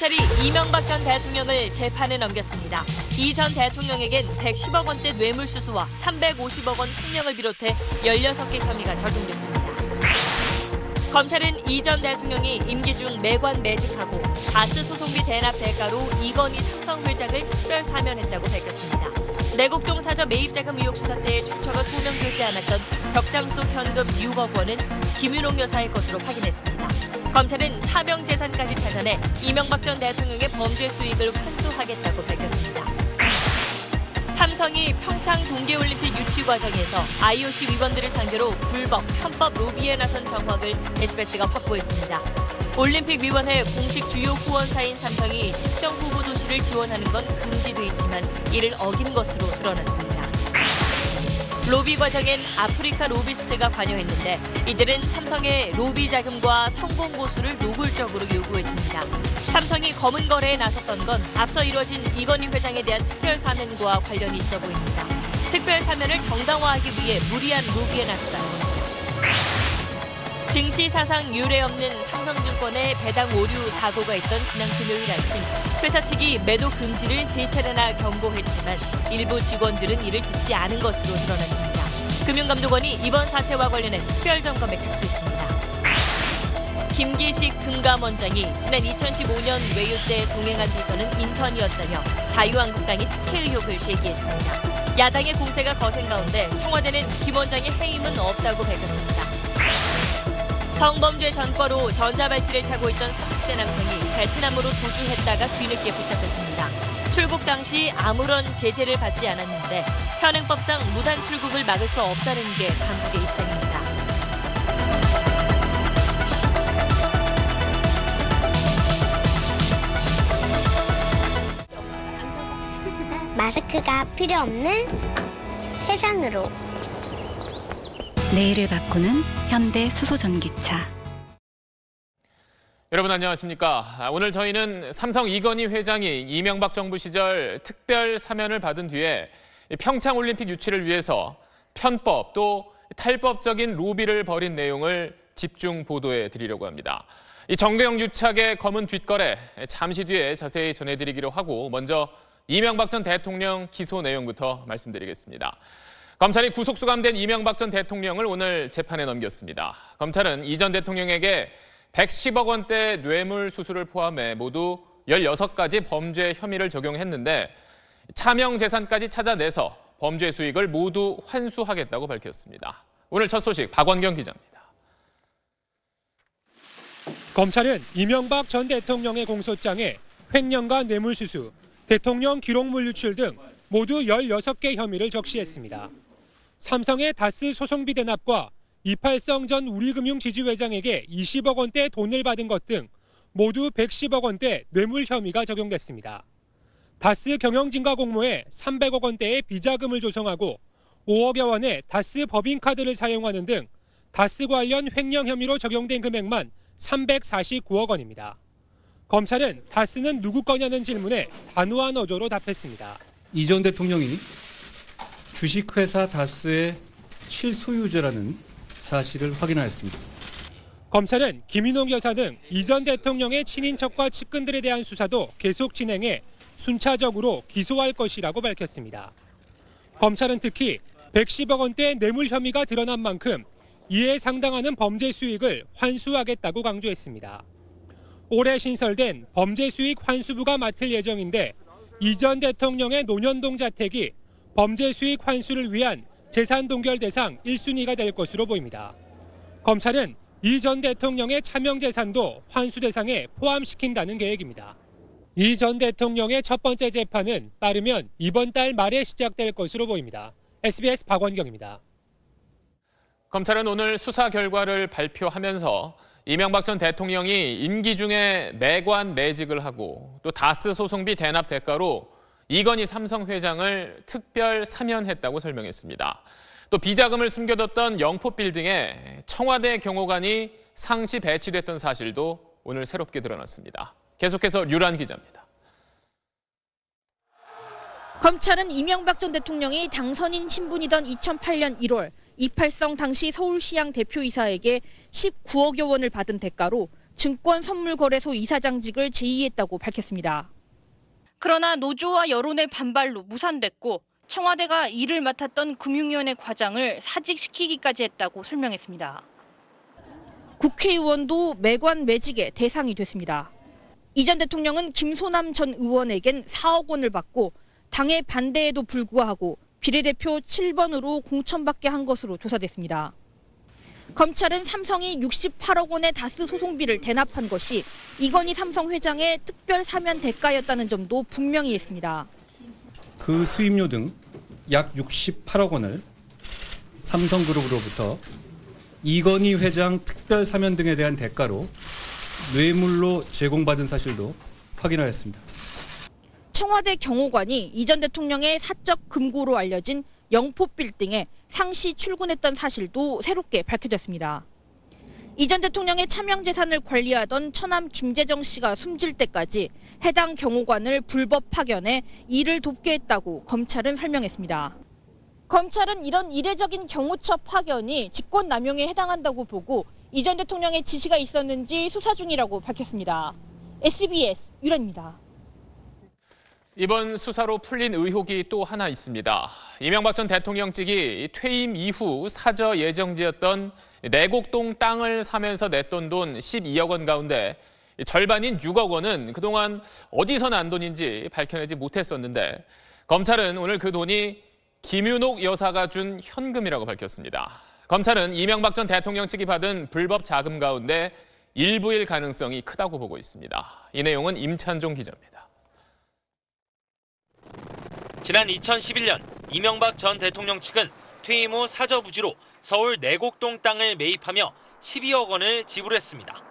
검찰이 이명박 전 대통령을 재판에 넘겼습니다. 이 전 대통령에겐 110억 원대 뇌물수수와 350억 원 횡령을 비롯해 16개 혐의가 적용됐습니다. 검찰은 이 전 대통령이 임기 중 매관 매직하고 다스 소송비 대납 대가로 이건희 삼성 회장을 특별 사면했다고 밝혔습니다. 내곡동 사저 매입자금 의혹 수사 때 출처가 소명되지 않았던 벽장 속 현금 6억 원은 김윤옥 여사의 것으로 확인했습니다. 검찰은 차명 재산까지 찾아내 이명박 전 대통령의 범죄 수익을 환수하겠다고 밝혔습니다. 삼성이 평창 동계올림픽 유치 과정에서 IOC 위원들을 상대로 불법, 편법 로비에 나선 정황을 SBS가 확보했습니다. 올림픽위원회 공식 주요 후원사인 삼성이 특정 후보 도시를 지원하는 건 금지돼 있지만 이를 어긴 것으로 드러났습니다. 로비 과정엔 아프리카 로비스트가 관여했는데 이들은 삼성의 로비 자금과 성공 보수를 노골적으로 요구했습니다. 삼성이 검은 거래에 나섰던 건 앞서 이뤄진 이건희 회장에 대한 특별 사면과 관련이 있어 보입니다. 특별 사면을 정당화하기 위해 무리한 로비에 나섰다는 겁니다. 증시 사상 유례 없는 삼성증권의 배당 오류 사고가 있던 지난 금요일 아침 회사 측이 매도 금지를 3차례나 경고했지만 일부 직원들은 이를 듣지 않은 것으로 드러났습니다. 금융감독원이 이번 사태와 관련해 특별점검에 착수했습니다. 김기식 금감원장이 지난 2015년 외유 때 동행한 비서는 인턴이었다며 자유한국당이 특혜 의혹을 제기했습니다. 야당의 공세가 거센 가운데 청와대는 김 원장의 해임은 없다고 밝혔습니다. 성범죄 전과로 전자발찌를 차고 있던 30대 남성이 베트남으로 도주했다가 뒤늦게 붙잡혔습니다. 출국 당시 아무런 제재를 받지 않았는데 현행법상 무단 출국을 막을 수 없다는 게 당국의 입장입니다. 마스크가 필요 없는 세상으로. 내일을 바꾸는 현대 수소전기차. 여러분 안녕하십니까? 오늘 저희는 삼성 이건희 회장이 이명박 정부 시절 특별 사면을 받은 뒤에 평창올림픽 유치를 위해서 편법 또 탈법적인 로비를 벌인 내용을 집중 보도해 드리려고 합니다. 이 정경 유착의 검은 뒷거래 잠시 뒤에 자세히 전해드리기로 하고 먼저 이명박 전 대통령 기소 내용부터 말씀드리겠습니다. 검찰이 구속 수감된 이명박 전 대통령을 오늘 재판에 넘겼습니다. 검찰은 이 전 대통령에게 110억 원대 뇌물 수수를 포함해 모두 16가지 범죄 혐의를 적용했는데 차명 재산까지 찾아내서 범죄 수익을 모두 환수하겠다고 밝혔습니다. 오늘 첫 소식 박원경 기자입니다. 검찰은 이명박 전 대통령의 공소장에 횡령과 뇌물수수, 대통령 기록물 유출 등 모두 16개 혐의를 적시했습니다. 삼성의 다스 소송비 대납과 이팔성 전 우리금융지주회장에게 20억 원대 돈을 받은 것 등 모두 110억 원대 뇌물 혐의가 적용됐습니다. 다스 경영진과 공모해 300억 원대의 비자금을 조성하고 5억여 원의 다스 법인카드를 사용하는 등 다스 관련 횡령 혐의로 적용된 금액만 349억 원입니다. 검찰은 다스는 누구 거냐는 질문에 단호한 어조로 답했습니다. 이 전 대통령이 주식회사 다스의 실소유자라는 사실을 확인하였습니다. 검찰은 김윤옥 여사 등 이 전 대통령의 친인척과 측근들에 대한 수사도 계속 진행해 순차적으로 기소할 것이라고 밝혔습니다. 검찰은 특히 110억 원대 뇌물 혐의가 드러난 만큼 이에 상당하는 범죄 수익을 환수하겠다고 강조했습니다. 올해 신설된 범죄 수익 환수부가 맡을 예정인데 이 전 대통령의 논현동 자택이 범죄 수익 환수를 위한 재산 동결 대상 1순위가 될 것으로 보입니다. 검찰은 이 전 대통령의 차명 재산도 환수 대상에 포함시킨다는 계획입니다. 이 전 대통령의 첫 번째 재판은 빠르면 이번 달 말에 시작될 것으로 보입니다. SBS 박원경입니다. 검찰은 오늘 수사 결과를 발표하면서 이명박 전 대통령이 임기 중에 매관 매직을 하고 또 다스 소송비 대납 대가로 이건희 삼성 회장을 특별 사면했다고 설명했습니다. 또 비자금을 숨겨뒀던 영포빌딩에 청와대 경호관이 상시 배치됐던 사실도 오늘 새롭게 드러났습니다. 계속해서 류란 기자입니다. 검찰은 이명박 전 대통령이 당선인 신분이던 2008년 1월 이팔성 당시 서울시향 대표이사에게 19억여 원을 받은 대가로 증권선물거래소 이사장직을 제의했다고 밝혔습니다. 그러나 노조와 여론의 반발로 무산됐고 청와대가 이를 맡았던 금융위원회 과장을 사직시키기까지 했다고 설명했습니다. 국회의원도 매관 매직의 대상이 됐습니다. 이 전 대통령은 김소남 전 의원에겐 4억 원을 받고 당의 반대에도 불구하고 비례대표 7번으로 공천받게 한 것으로 조사됐습니다. 검찰은 삼성이 68억 원의 다스 소송비를 대납한 것이 이건희 삼성 회장의 특별 사면 대가였다는 점도 분명히 했습니다. 그 수임료 등 약 68억 원을 삼성그룹으로부터 이건희 회장 특별 사면 등에 대한 대가로 뇌물로 제공받은 사실도 확인하였습니다. 청와대 경호관이 이 전 대통령의 사적 금고로 알려진 영포빌딩에 상시 출근했던 사실도 새롭게 밝혀졌습니다. 이 전 대통령의 차명 재산을 관리하던 처남 김재정 씨가 숨질 때까지 해당 경호관을 불법 파견해 일을 돕게 했다고 검찰은 설명했습니다. 검찰은 이런 이례적인 경호처 파견이 직권남용에 해당한다고 보고 이 전 대통령의 지시가 있었는지 수사 중이라고 밝혔습니다. SBS 유라입니다. 이번 수사로 풀린 의혹이 또 하나 있습니다. 이명박 전 대통령직이 퇴임 이후 사저 예정지였던 내곡동 땅을 사면서 냈던 돈 12억 원 가운데 절반인 6억 원은 그동안 어디서 난 돈인지 밝혀내지 못했었는데 검찰은 오늘 그 돈이 김윤옥 여사가 준 현금이라고 밝혔습니다. 검찰은 이명박 전 대통령 측이 받은 불법 자금 가운데 일부일 가능성이 크다고 보고 있습니다. 이 내용은 임찬종 기자입니다. 지난 2011년 이명박 전 대통령 측은 퇴임 후 사저부지로 서울 내곡동 땅을 매입하며 12억 원을 지불했습니다.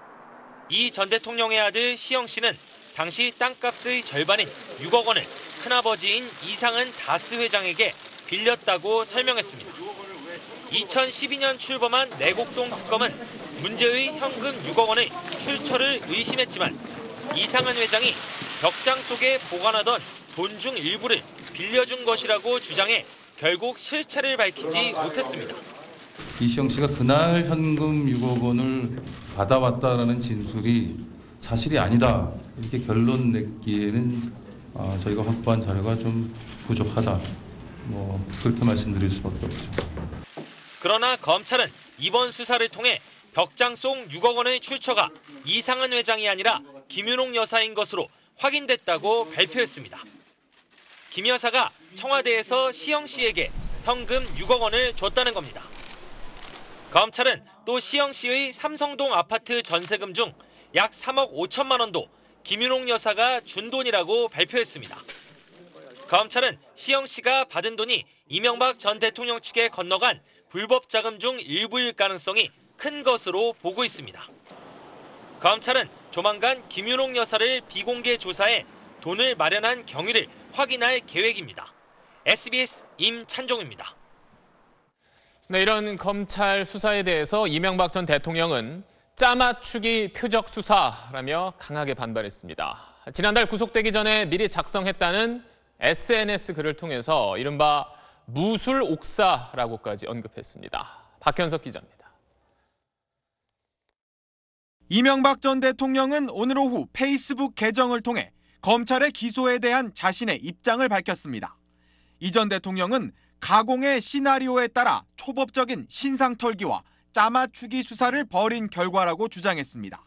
이 전 대통령의 아들 시영 씨는 당시 땅값의 절반인 6억 원을 큰아버지인 이상은 다스 회장에게 빌렸다고 설명했습니다. 2012년 출범한 내곡동 특검은 문제의 현금 6억 원의 출처를 의심했지만 이상은 회장이 벽장 속에 보관하던 돈 중 일부를 빌려준 것이라고 주장해 결국 실체를 밝히지 못했습니다. 이시영 씨가 그날 현금 6억 원을 받아왔다라는 진술이 사실이 아니다 이렇게 결론 내기에는 저희가 확보한 자료가 좀 부족하다 그렇게 말씀드릴 수밖에 없죠. 그러나 검찰은 이번 수사를 통해 벽장 속 6억 원의 출처가 이상은 회장이 아니라 김윤옥 여사인 것으로 확인됐다고 발표했습니다. 김 여사가 청와대에서 시영 씨에게 현금 6억 원을 줬다는 겁니다. 검찰은 또 시영 씨의 삼성동 아파트 전세금 중 약 3억 5천만 원도 김윤옥 여사가 준 돈이라고 발표했습니다. 검찰은 시영 씨가 받은 돈이 이명박 전 대통령 측에 건너간 불법 자금 중 일부일 가능성이 큰 것으로 보고 있습니다. 검찰은 조만간 김윤옥 여사를 비공개 조사해 돈을 마련한 경위를 확인할 계획입니다. SBS 임찬종입니다. 네, 이런 검찰 수사에 대해서 이명박 전 대통령은 짜맞추기 표적 수사라며 강하게 반발했습니다. 지난달 구속되기 전에 미리 작성했다는 SNS 글을 통해서 이른바 무술 옥사라고까지 언급했습니다. 박현석 기자입니다. 이명박 전 대통령은 오늘 오후 페이스북 계정을 통해 검찰의 기소에 대한 자신의 입장을 밝혔습니다. 이 전 대통령은 가공의 시나리오에 따라 초법적인 신상털기와 짜맞추기 수사를 벌인 결과라고 주장했습니다.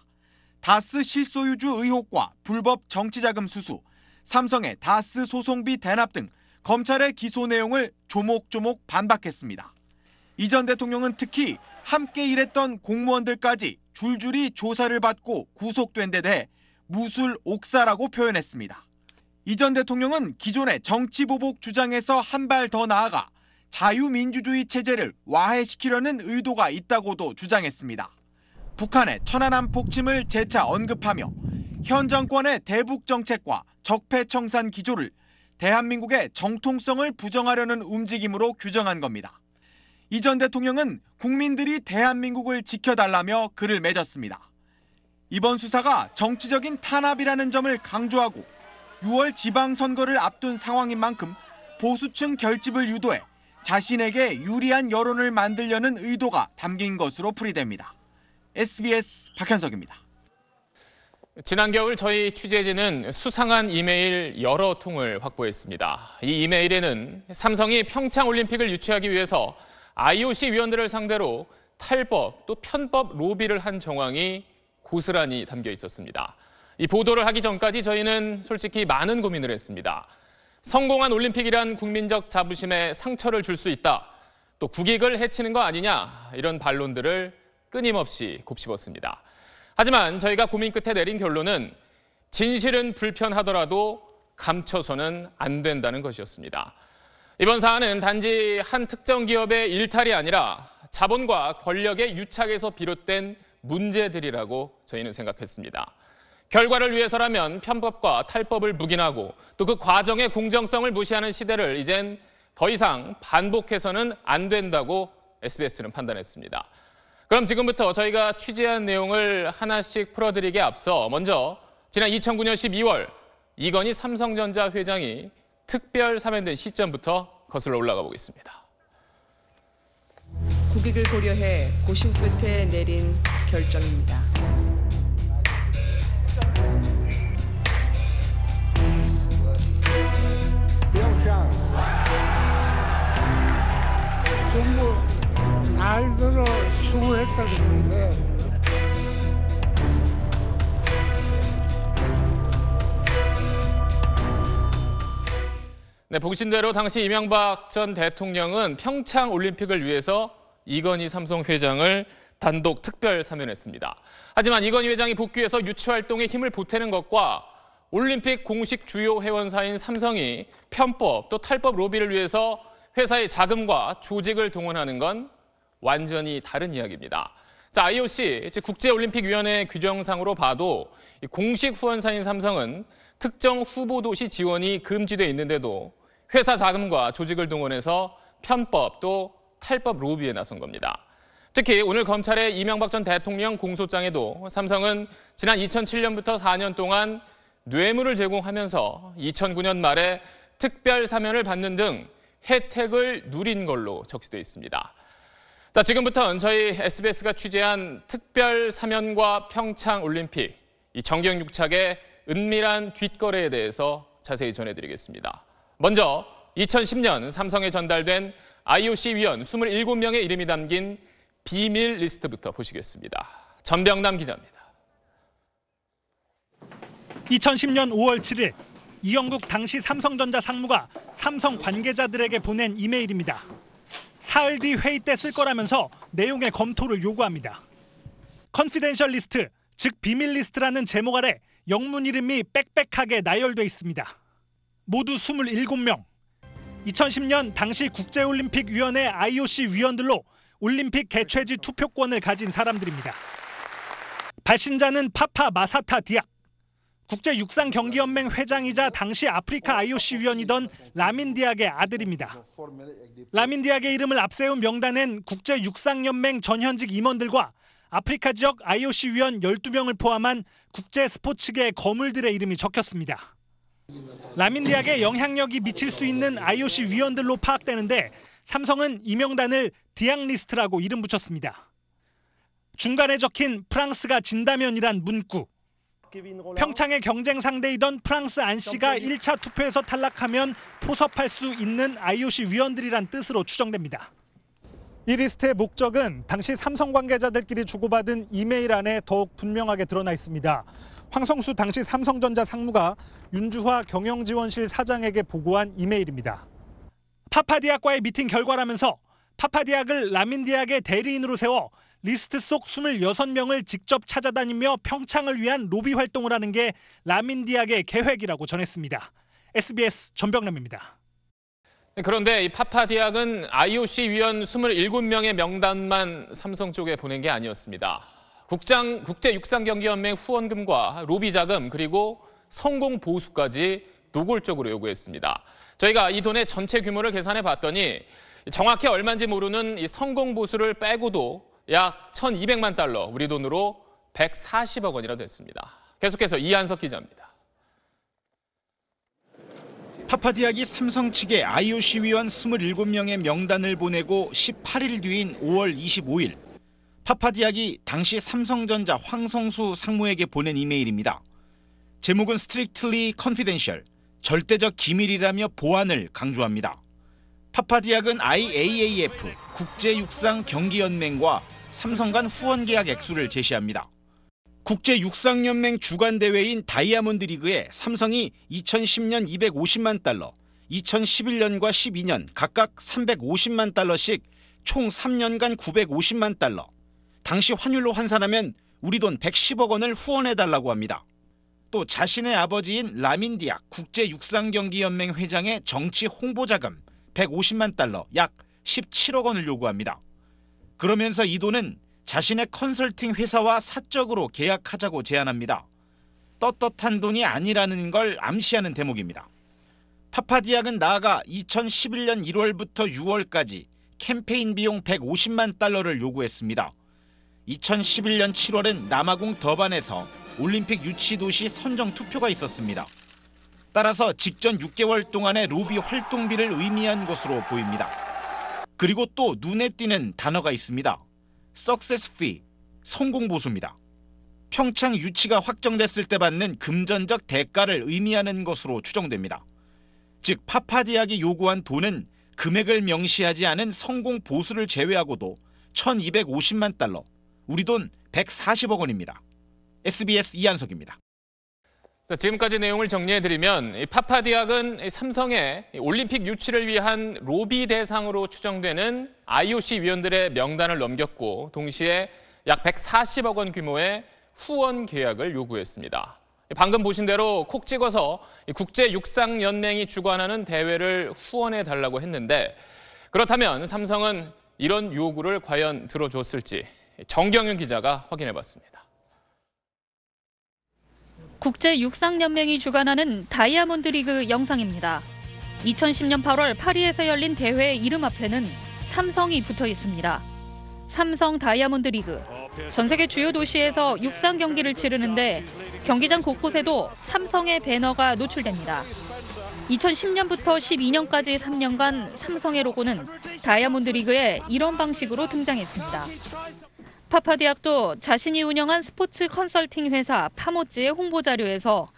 다스 실소유주 의혹과 불법 정치자금 수수, 삼성의 다스 소송비 대납 등 검찰의 기소 내용을 조목조목 반박했습니다. 이 전 대통령은 특히 함께 일했던 공무원들까지 줄줄이 조사를 받고 구속된 데 대해 무술 옥사라고 표현했습니다. 이 전 대통령은 기존의 정치보복 주장에서 한 발 더 나아가 자유민주주의 체제를 와해시키려는 의도가 있다고도 주장했습니다. 북한의 천안함 폭침을 재차 언급하며 현 정권의 대북 정책과 적폐청산 기조를 대한민국의 정통성을 부정하려는 움직임으로 규정한 겁니다. 이 전 대통령은 국민들이 대한민국을 지켜달라며 글을 맺었습니다. 이번 수사가 정치적인 탄압이라는 점을 강조하고 6월 지방선거를 앞둔 상황인 만큼 보수층 결집을 유도해 자신에게 유리한 여론을 만들려는 의도가 담긴 것으로 풀이됩니다. SBS 박현석입니다. 지난 겨울 저희 취재진은 수상한 이메일 여러 통을 확보했습니다. 이 이메일에는 삼성이 평창올림픽을 유치하기 위해서 IOC 위원들을 상대로 탈법 또 편법 로비를 한 정황이 고스란히 담겨 있었습니다. 이 보도를 하기 전까지 저희는 솔직히 많은 고민을 했습니다. 성공한 올림픽이란 국민적 자부심에 상처를 줄 수 있다. 또 국익을 해치는 거 아니냐 이런 반론들을 끊임없이 곱씹었습니다. 하지만 저희가 고민 끝에 내린 결론은 진실은 불편하더라도 감춰서는 안 된다는 것이었습니다. 이번 사안은 단지 한 특정 기업의 일탈이 아니라 자본과 권력의 유착에서 비롯된 문제들이라고 저희는 생각했습니다. 결과를 위해서라면 편법과 탈법을 묵인하고 또 그 과정의 공정성을 무시하는 시대를 이젠 더 이상 반복해서는 안 된다고 SBS는 판단했습니다. 그럼 지금부터 저희가 취재한 내용을 하나씩 풀어드리기에 앞서 먼저 지난 2009년 12월 이건희 삼성전자 회장이 특별 사면된 시점부터 거슬러 올라가 보겠습니다. 국익을 고려해 고심 끝에 내린 결정입니다. 평창 정말 날들어 수고했다 그러는데 네, 보신 대로 당시 이명박 전 대통령은 평창 올림픽을 위해서 이건희 삼성 회장을 단독 특별 사면했습니다. 하지만 이건희 회장이 복귀해서 유치 활동에 힘을 보태는 것과 올림픽 공식 주요 회원사인 삼성이 편법 또 탈법 로비를 위해서 회사의 자금과 조직을 동원하는 건 완전히 다른 이야기입니다. 자, IOC, 즉 국제올림픽위원회 규정상으로 봐도 공식 후원사인 삼성은 특정 후보 도시 지원이 금지돼 있는데도 회사 자금과 조직을 동원해서 편법 또 탈법 로비에 나선 겁니다. 특히 오늘 검찰의 이명박 전 대통령 공소장에도 삼성은 지난 2007년부터 4년 동안 뇌물을 제공하면서 2009년 말에 특별 사면을 받는 등 혜택을 누린 걸로 적시되어 있습니다. 자, 지금부터는 저희 SBS가 취재한 특별 사면과 평창 올림픽, 이 정경유착의 은밀한 뒷거래에 대해서 자세히 전해드리겠습니다. 먼저 2010년 삼성에 전달된 IOC 위원 27명의 이름이 담긴 비밀 리스트부터 보시겠습니다. 전병남 기자입니다. 2010년 5월 7일 이영국 당시 삼성전자 상무가 삼성 관계자들에게 보낸 이메일입니다. 사흘 뒤 회의 때 쓸 거라면서 내용의 검토를 요구합니다. 컨피덴셜 리스트, 즉 비밀 리스트라는 제목 아래 영문 이름이 빽빽하게 나열돼 있습니다. 모두 27명. 2010년 당시 국제올림픽위원회 IOC 위원들로 올림픽 개최지 투표권을 가진 사람들입니다. 발신자는 파파 마사타 디악, 국제육상경기연맹 회장이자 당시 아프리카 IOC 위원이던 라민 디악의 아들입니다. 라민 디악의 이름을 앞세운 명단엔 국제육상연맹 전현직 임원들과 아프리카 지역 IOC 위원 12명을 포함한 국제스포츠계 거물들의 이름이 적혔습니다. 라민 디악의 영향력이 미칠 수 있는 IOC 위원들로 파악되는데 삼성은 이 명단을 디악 리스트라고 이름 붙였습니다. 중간에 적힌 프랑스가 진다면이란 문구. 평창의 경쟁 상대이던 프랑스 안씨가 1차 투표에서 탈락하면 포섭할 수 있는 IOC 위원들이란 뜻으로 추정됩니다. 이 리스트의 목적은 당시 삼성 관계자들끼리 주고받은 이메일 안에 더욱 분명하게 드러나 있습니다. 황성수 당시 삼성전자 상무가 윤주화 경영지원실 사장에게 보고한 이메일입니다. 파파디악과의 미팅 결과라면서 파파디악을 라민 디악의 대리인으로 세워 리스트 속 26명을 직접 찾아다니며 평창을 위한 로비 활동을 하는 게 라민 디악의 계획이라고 전했습니다. SBS 전병남입니다. 그런데 이 파파디악은 IOC 위원 27명의 명단만 삼성 쪽에 보낸 게 아니었습니다. 국제육상경기연맹 후원금과 로비 자금 그리고 성공 보수까지 노골적으로 요구했습니다. 저희가 이 돈의 전체 규모를 계산해 봤더니 정확히 얼마인지 모르는 이 성공 보수를 빼고도 약 1,200만 달러, 우리 돈으로 140억 원이나 됐습니다. 계속해서 이한석 기자입니다. 파파디악이 삼성 측에 IOC 위원 27명의 명단을 보내고 18일 뒤인 5월 25일 파파디악이 당시 삼성전자 황성수 상무에게 보낸 이메일입니다. 제목은 Strictly Confidential, 절대적 기밀이라며 보안을 강조합니다. 파파디악은 IAAF, 국제육상경기연맹과 삼성 간 후원 계약 액수를 제시합니다. 국제육상연맹 주관대회인 다이아몬드 리그에 삼성이 2010년 250만 달러, 2011년과 12년 각각 350만 달러씩 총 3년간 950만 달러, 당시 환율로 환산하면 우리 돈 110억 원을 후원해달라고 합니다. 또 자신의 아버지인 라민 디악 국제육상경기연맹 회장의 정치 홍보자금 150만 달러, 약 17억 원을 요구합니다. 그러면서 이 돈은 자신의 컨설팅 회사와 사적으로 계약하자고 제안합니다. 떳떳한 돈이 아니라는 걸 암시하는 대목입니다. 파파디악은 나아가 2011년 1월부터 6월까지 캠페인 비용 150만 달러를 요구했습니다. 2011년 7월엔 남아공 더반에서 올림픽 유치 도시 선정 투표가 있었습니다. 따라서 직전 6개월 동안의 로비 활동비를 의미한 것으로 보입니다. 그리고 또 눈에 띄는 단어가 있습니다. Success Fee, 성공 보수입니다. 평창 유치가 확정됐을 때 받는 금전적 대가를 의미하는 것으로 추정됩니다. 즉 파파디악이 요구한 돈은 금액을 명시하지 않은 성공 보수를 제외하고도 1250만 달러, 우리 돈 140억 원입니다. SBS 이한석입니다. 자, 지금까지 내용을 정리해드리면 파파디악은 삼성의 올림픽 유치를 위한 로비 대상으로 추정되는 IOC 위원들의 명단을 넘겼고 동시에 약 140억 원 규모의 후원 계약을 요구했습니다. 방금 보신 대로 콕 찍어서 국제육상연맹이 주관하는 대회를 후원해달라고 했는데 그렇다면 삼성은 이런 요구를 과연 들어줬을지 정경윤 기자가 확인해봤습니다. 국제육상연맹이 주관하는 다이아몬드 리그 영상입니다. 2010년 8월 파리에서 열린 대회 이름 앞에는 삼성이 붙어 있습니다. 삼성 다이아몬드 리그. 전 세계 주요 도시에서 육상 경기를 치르는데 경기장 곳곳에도 삼성의 배너가 노출됩니다. 2010년부터 12년까지 3년간 삼성의 로고는 다이아몬드 리그에 이런 방식으로 등장했습니다. 파파디악도 자신이 운영한 스포츠 컨설팅 회사 파모찌의 홍보 자료에서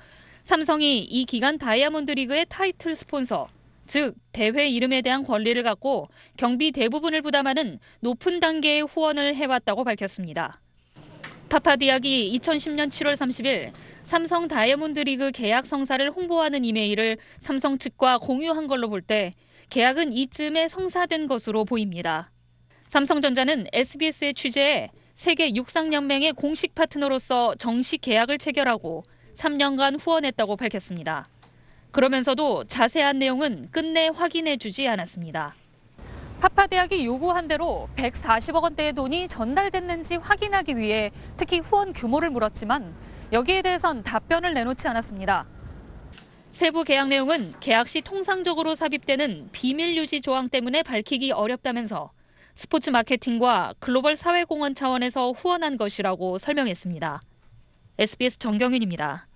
삼성이 이 기간 다이아몬드 리그의 타이틀 스폰서, 즉 대회 이름에 대한 권리를 갖고 경비 대부분을 부담하는 높은 단계의 후원을 해왔다고 밝혔습니다. 파파디악이 2010년 7월 30일 삼성 다이아몬드 리그 계약 성사를 홍보하는 이메일을 삼성 측과 공유한 걸로 볼 때 계약은 이쯤에 성사된 것으로 보입니다. 삼성전자는 SBS의 취재에 세계 육상연맹의 공식 파트너로서 정식 계약을 체결하고 3년간 후원했다고 밝혔습니다. 그러면서도 자세한 내용은 끝내 확인해주지 않았습니다. 파파디악이 요구한 대로 140억 원대의 돈이 전달됐는지 확인하기 위해 특히 후원 규모를 물었지만 여기에 대해선 답변을 내놓지 않았습니다. 세부 계약 내용은 계약 시 통상적으로 삽입되는 비밀 유지 조항 때문에 밝히기 어렵다면서 스포츠 마케팅과 글로벌 사회공헌 차원에서 후원한 것이라고 설명했습니다. SBS 정경윤입니다.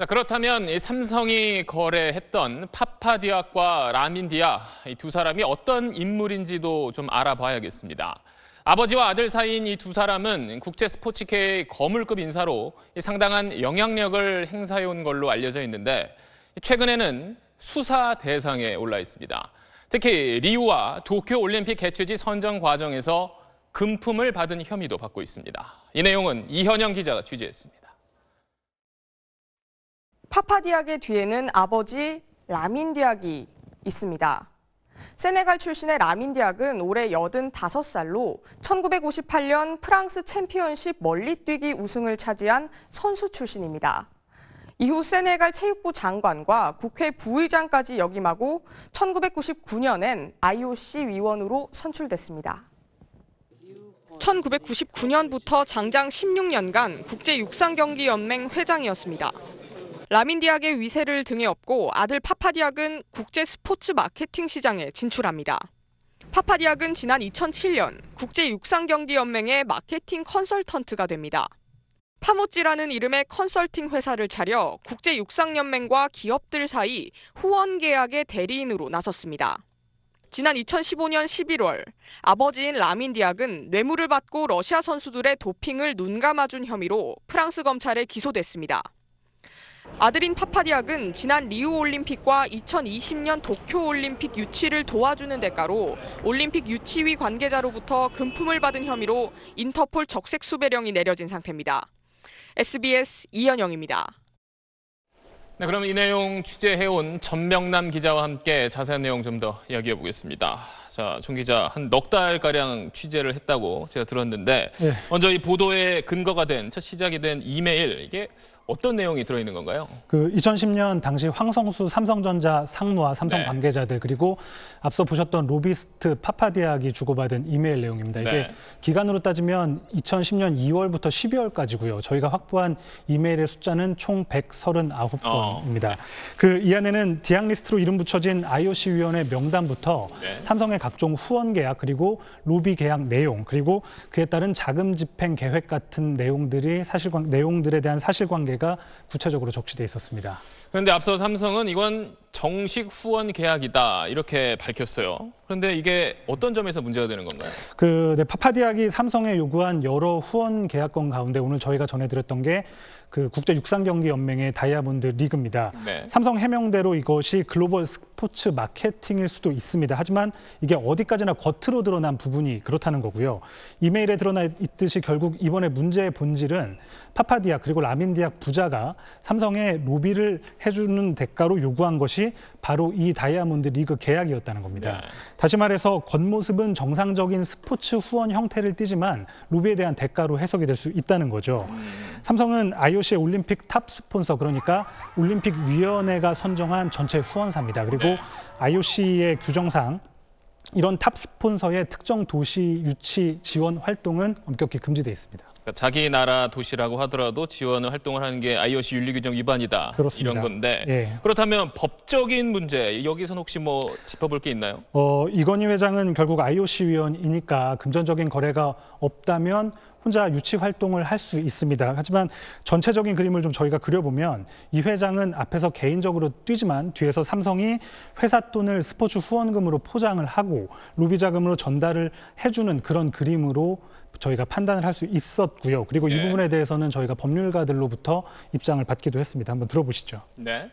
그렇다면 삼성이 거래했던 파파디악과 라민 디악 이 두 사람이 어떤 인물인지도 좀 알아봐야겠습니다. 아버지와 아들 사이인 이 두 사람은 국제 스포츠계의 거물급 인사로 상당한 영향력을 행사해온 걸로 알려져 있는데 최근에는 수사 대상에 올라 있습니다. 특히 리우와 도쿄 올림픽 개최지 선정 과정에서 금품을 받은 혐의도 받고 있습니다. 이 내용은 이현영 기자가 취재했습니다. 파파디악의 뒤에는 아버지 라민 디악이 있습니다. 세네갈 출신의 라민 디악은 올해 85살로 1958년 프랑스 챔피언십 멀리뛰기 우승을 차지한 선수 출신입니다. 이후 세네갈 체육부 장관과 국회 부의장까지 역임하고 1999년엔 IOC 위원으로 선출됐습니다. 1999년부터 장장 16년간 국제육상경기연맹 회장이었습니다. 라민 디악의 위세를 등에 업고 아들 파파디악은 국제 스포츠 마케팅 시장에 진출합니다. 파파디악은 지난 2007년 국제육상경기연맹의 마케팅 컨설턴트가 됩니다. 파모찌라는 이름의 컨설팅 회사를 차려 국제육상연맹과 기업들 사이 후원 계약의 대리인으로 나섰습니다. 지난 2015년 11월 아버지인 라민 디악은 뇌물을 받고 러시아 선수들의 도핑을 눈감아준 혐의로 프랑스 검찰에 기소됐습니다. 아들인 파파디악은 지난 리우올림픽과 2020년 도쿄올림픽 유치를 도와주는 대가로 올림픽 유치위 관계자로부터 금품을 받은 혐의로 인터폴 적색 수배령이 내려진 상태입니다. SBS 이현영입니다. 네, 그럼 이 내용 취재해온 전명남 기자와 함께 자세한 내용 좀 더 이야기해 보겠습니다. 자, 송 기자, 한 넉 달가량 취재를 했다고 제가 들었는데 네. 먼저 이 보도의 근거가 된, 첫 시작이 된 이메일, 이게 어떤 내용이 들어있는 건가요? 그 2010년 당시 황성수 삼성전자 상무와 삼성 네. 관계자들 그리고 앞서 보셨던 로비스트 파파디악이 주고받은 이메일 내용입니다. 이게 네. 기간으로 따지면 2010년 2월부터 12월까지고요. 저희가 확보한 이메일의 숫자는 총 139건입니다. 그 이 안에는 디악 리스트로 이름 붙여진 IOC 위원회 명단부터 네. 삼성의 각종 후원 계약 그리고 로비 계약 내용 그리고 그에 따른 자금 집행 계획 같은 내용들에 대한 사실관계가 구체적으로 적시돼 있었습니다. 그런데 앞서 삼성은 이건 정식 후원 계약이다 이렇게 밝혔어요. 그런데 이게 어떤 점에서 문제가 되는 건가요? 파파디악이 삼성에 요구한 여러 후원 계약건 가운데 오늘 저희가 전해드렸던 게 그 국제육상경기연맹의 다이아몬드 리그입니다. 네. 삼성 해명대로 이것이 글로벌 스포츠 마케팅일 수도 있습니다. 하지만 이게 어디까지나 겉으로 드러난 부분이 그렇다는 거고요. 이메일에 드러나 있듯이 결국 이번에 문제의 본질은 파파디악 그리고 라민디악 부자가 삼성에 로비를 해주는 대가로 요구한 것이 바로 이 다이아몬드 리그 계약이었다는 겁니다. 네. 다시 말해서 겉모습은 정상적인 스포츠 후원 형태를 띠지만 로비에 대한 대가로 해석이 될 수 있다는 거죠. 삼성은 IOC의 올림픽 탑 스폰서, 그러니까 올림픽 위원회가 선정한 전체 후원사입니다. 그리고 네. IOC의 규정상 이런 탑 스폰서의 특정 도시 유치 지원 활동은 엄격히 금지돼 있습니다. 그러니까 자기 나라 도시라고 하더라도 지원 활동을 하는 게 IOC 윤리 규정 위반이다. 그렇습니다. 이런 건데 예. 그렇다면 법적인 문제 여기서는 혹시 뭐 짚어볼 게 있나요? 이건희 회장은 결국 IOC 위원이니까 금전적인 거래가 없다면 혼자 유치 활동을 할 수 있습니다. 하지만 전체적인 그림을 좀 저희가 그려보면 이 회장은 앞에서 개인적으로 뛰지만 뒤에서 삼성이 회사 돈을 스포츠 후원금으로 포장을 하고 로비 자금으로 전달을 해주는 그런 그림으로 저희가 판단을 할 수 있었고요. 그리고 이 부분에 대해서는 저희가 법률가들로부터 입장을 받기도 했습니다. 한번 들어보시죠. 네.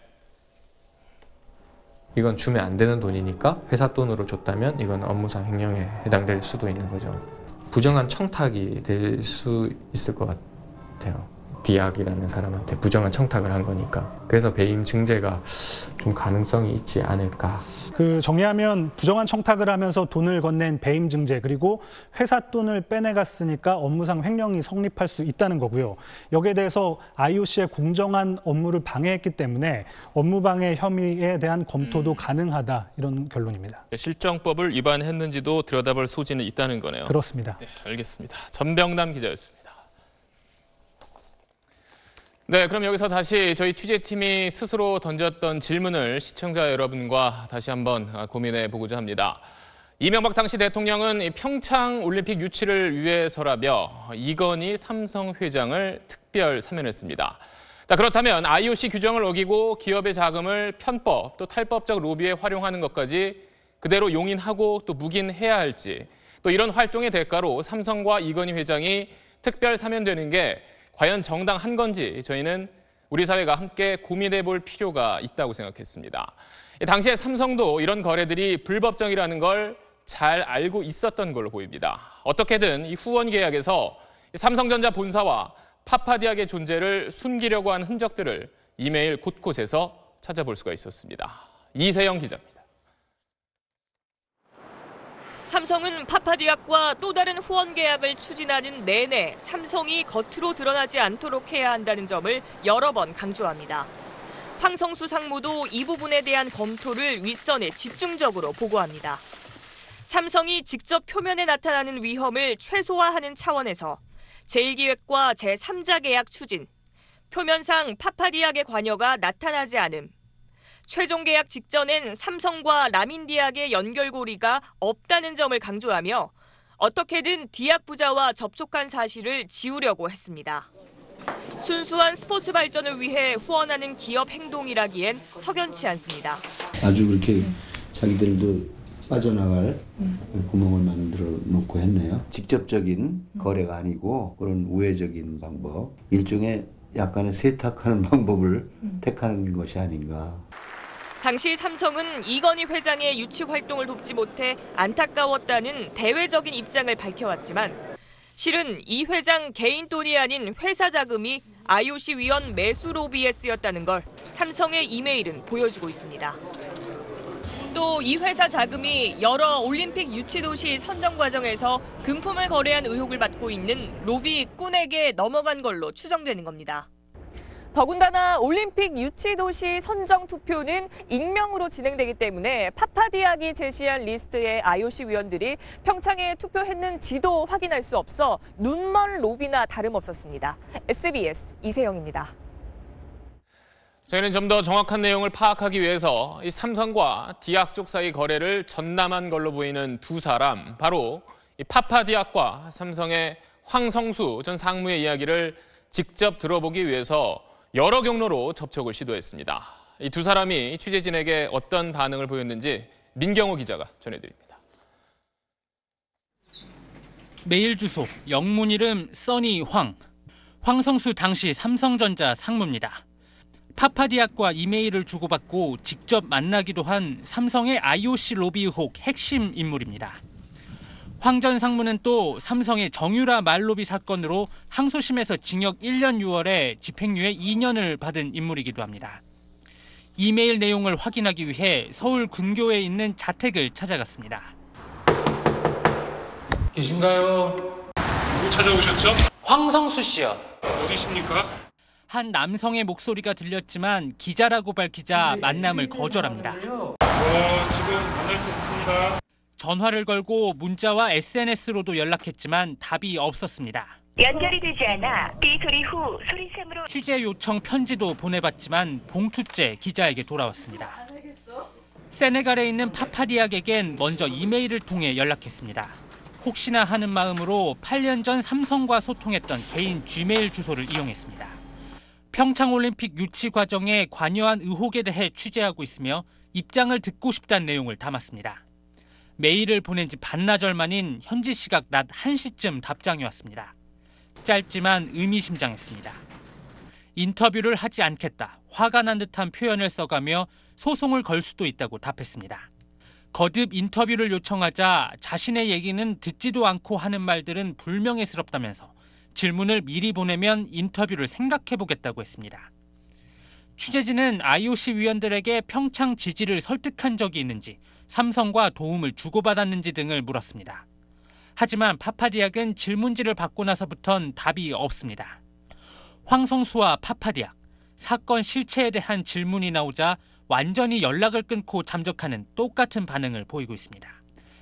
이건 주면 안 되는 돈이니까 회사 돈으로 줬다면 이건 업무상 횡령에 해당될 수도 있는 거죠. 부정한 청탁이 될 수 있을 것 같아요. 디악이라는 사람한테 부정한 청탁을 한 거니까. 그래서 배임 증제가 좀 가능성이 있지 않을까. 정리하면 부정한 청탁을 하면서 돈을 건넨 배임 증제 그리고 회사 돈을 빼내갔으니까 업무상 횡령이 성립할 수 있다는 거고요. 여기에 대해서 IOC의 공정한 업무를 방해했기 때문에 업무방해 혐의에 대한 검토도 가능하다 이런 결론입니다. 실정법을 위반했는지도 들여다볼 소지는 있다는 거네요. 그렇습니다. 네, 알겠습니다. 전병남 기자였습니다. 네, 그럼 여기서 다시 저희 취재팀이 스스로 던졌던 질문을 시청자 여러분과 다시 한번 고민해 보고자 합니다. 이명박 당시 대통령은 평창 올림픽 유치를 위해서라며 이건희 삼성 회장을 특별 사면했습니다. 자, 그렇다면 IOC 규정을 어기고 기업의 자금을 편법 또 탈법적 로비에 활용하는 것까지 그대로 용인하고 또 묵인해야 할지, 또 이런 활동의 대가로 삼성과 이건희 회장이 특별 사면되는 게 과연 정당한 건지 저희는 우리 사회가 함께 고민해 볼 필요가 있다고 생각했습니다. 당시에 삼성도 이런 거래들이 불법적이라는 걸 잘 알고 있었던 걸로 보입니다. 어떻게든 이 후원 계약에서 삼성전자 본사와 파파디악의 존재를 숨기려고 한 흔적들을 이메일 곳곳에서 찾아볼 수가 있었습니다. 이세영 기자입니다. 삼성은 파파디악과 또 다른 후원 계약을 추진하는 내내 삼성이 겉으로 드러나지 않도록 해야 한다는 점을 여러 번 강조합니다. 황성수 상무도 이 부분에 대한 검토를 윗선에 집중적으로 보고합니다. 삼성이 직접 표면에 나타나는 위험을 최소화하는 차원에서 제1기획과 제3자 계약 추진, 표면상 파파디악의 관여가 나타나지 않음, 최종 계약 직전엔 삼성과 라민디악의 연결고리가 없다는 점을 강조하며 어떻게든 디악 부자와 접촉한 사실을 지우려고 했습니다. 순수한 스포츠 발전을 위해 후원하는 기업 행동이라기엔 석연치 않습니다. 아주 그렇게 자기들도 빠져나갈 구멍을 만들어 놓고 했네요. 직접적인 거래가 아니고 그런 우회적인 방법, 일종의 약간의 세탁하는 방법을 택하는 것이 아닌가. 당시 삼성은 이건희 회장의 유치 활동을 돕지 못해 안타까웠다는 대외적인 입장을 밝혀왔지만 실은 이 회장 개인 돈이 아닌 회사 자금이 IOC 위원 매수 로비에 쓰였다는 걸 삼성의 이메일은 보여주고 있습니다. 또 이 회사 자금이 여러 올림픽 유치 도시 선정 과정에서 금품을 거래한 의혹을 받고 있는 로비꾼에게 넘어간 걸로 추정되는 겁니다. 더군다나 올림픽 유치 도시 선정 투표는 익명으로 진행되기 때문에 파파디악이 제시한 리스트의 IOC 위원들이 평창에 투표했는지도 확인할 수 없어 눈먼 로비나 다름없었습니다. SBS 이세영입니다. 저희는 좀 더 정확한 내용을 파악하기 위해서 이 삼성과 디악 쪽 사이 거래를 전담한 걸로 보이는 두 사람, 바로 이 파파디악과 삼성의 황성수 전 상무의 이야기를 직접 들어보기 위해서 여러 경로로 접촉을 시도했습니다. 이 두 사람이 취재진에게 어떤 반응을 보였는지 민경호 기자가 전해드립니다. 메일 주소, 영문 이름 써니 황. 황성수 당시 삼성전자 상무입니다. 파파디악과 이메일을 주고받고 직접 만나기도 한 삼성의 IOC 로비 의혹 핵심 인물입니다. 황 전 상무는 또 삼성의 정유라 말로비 사건으로 항소심에서 징역 1년 6월에 집행유예 2년을 받은 인물이기도 합니다. 이메일 내용을 확인하기 위해 서울 근교에 있는 자택을 찾아갔습니다. 계신가요? 누구 찾아오셨죠? 황성수 씨요. 어디십니까? 한 남성의 목소리가 들렸지만 기자라고 밝히자 만남을 거절합니다. 지금 만날 수 없습니다. 전화를 걸고 문자와 SNS로도 연락했지만 답이 없었습니다. 연결이 되지 않아 삐 소리 후 소리샘으로 취재 요청 편지도 보내봤지만 봉투째 기자에게 돌아왔습니다. 세네갈에 있는 파파디악에겐 먼저 이메일을 통해 연락했습니다. 혹시나 하는 마음으로 8년 전 삼성과 소통했던 개인 G메일 주소를 이용했습니다. 평창올림픽 유치 과정에 관여한 의혹에 대해 취재하고 있으며 입장을 듣고 싶다는 내용을 담았습니다. 메일을 보낸 지 반나절 만인 현지 시각 낮 1시쯤 답장이 왔습니다. 짧지만 의미심장했습니다. 인터뷰를 하지 않겠다, 화가 난 듯한 표현을 써가며 소송을 걸 수도 있다고 답했습니다. 거듭 인터뷰를 요청하자 자신의 얘기는 듣지도 않고 하는 말들은 불명예스럽다면서 질문을 미리 보내면 인터뷰를 생각해보겠다고 했습니다. 취재진은 IOC 위원들에게 평창 지지를 설득한 적이 있는지, 삼성과 도움을 주고받았는지 등을 물었습니다. 하지만 파파디악은 질문지를 받고 나서부턴 답이 없습니다. 황성수와 파파디악, 사건 실체에 대한 질문이 나오자 완전히 연락을 끊고 잠적하는 똑같은 반응을 보이고 있습니다.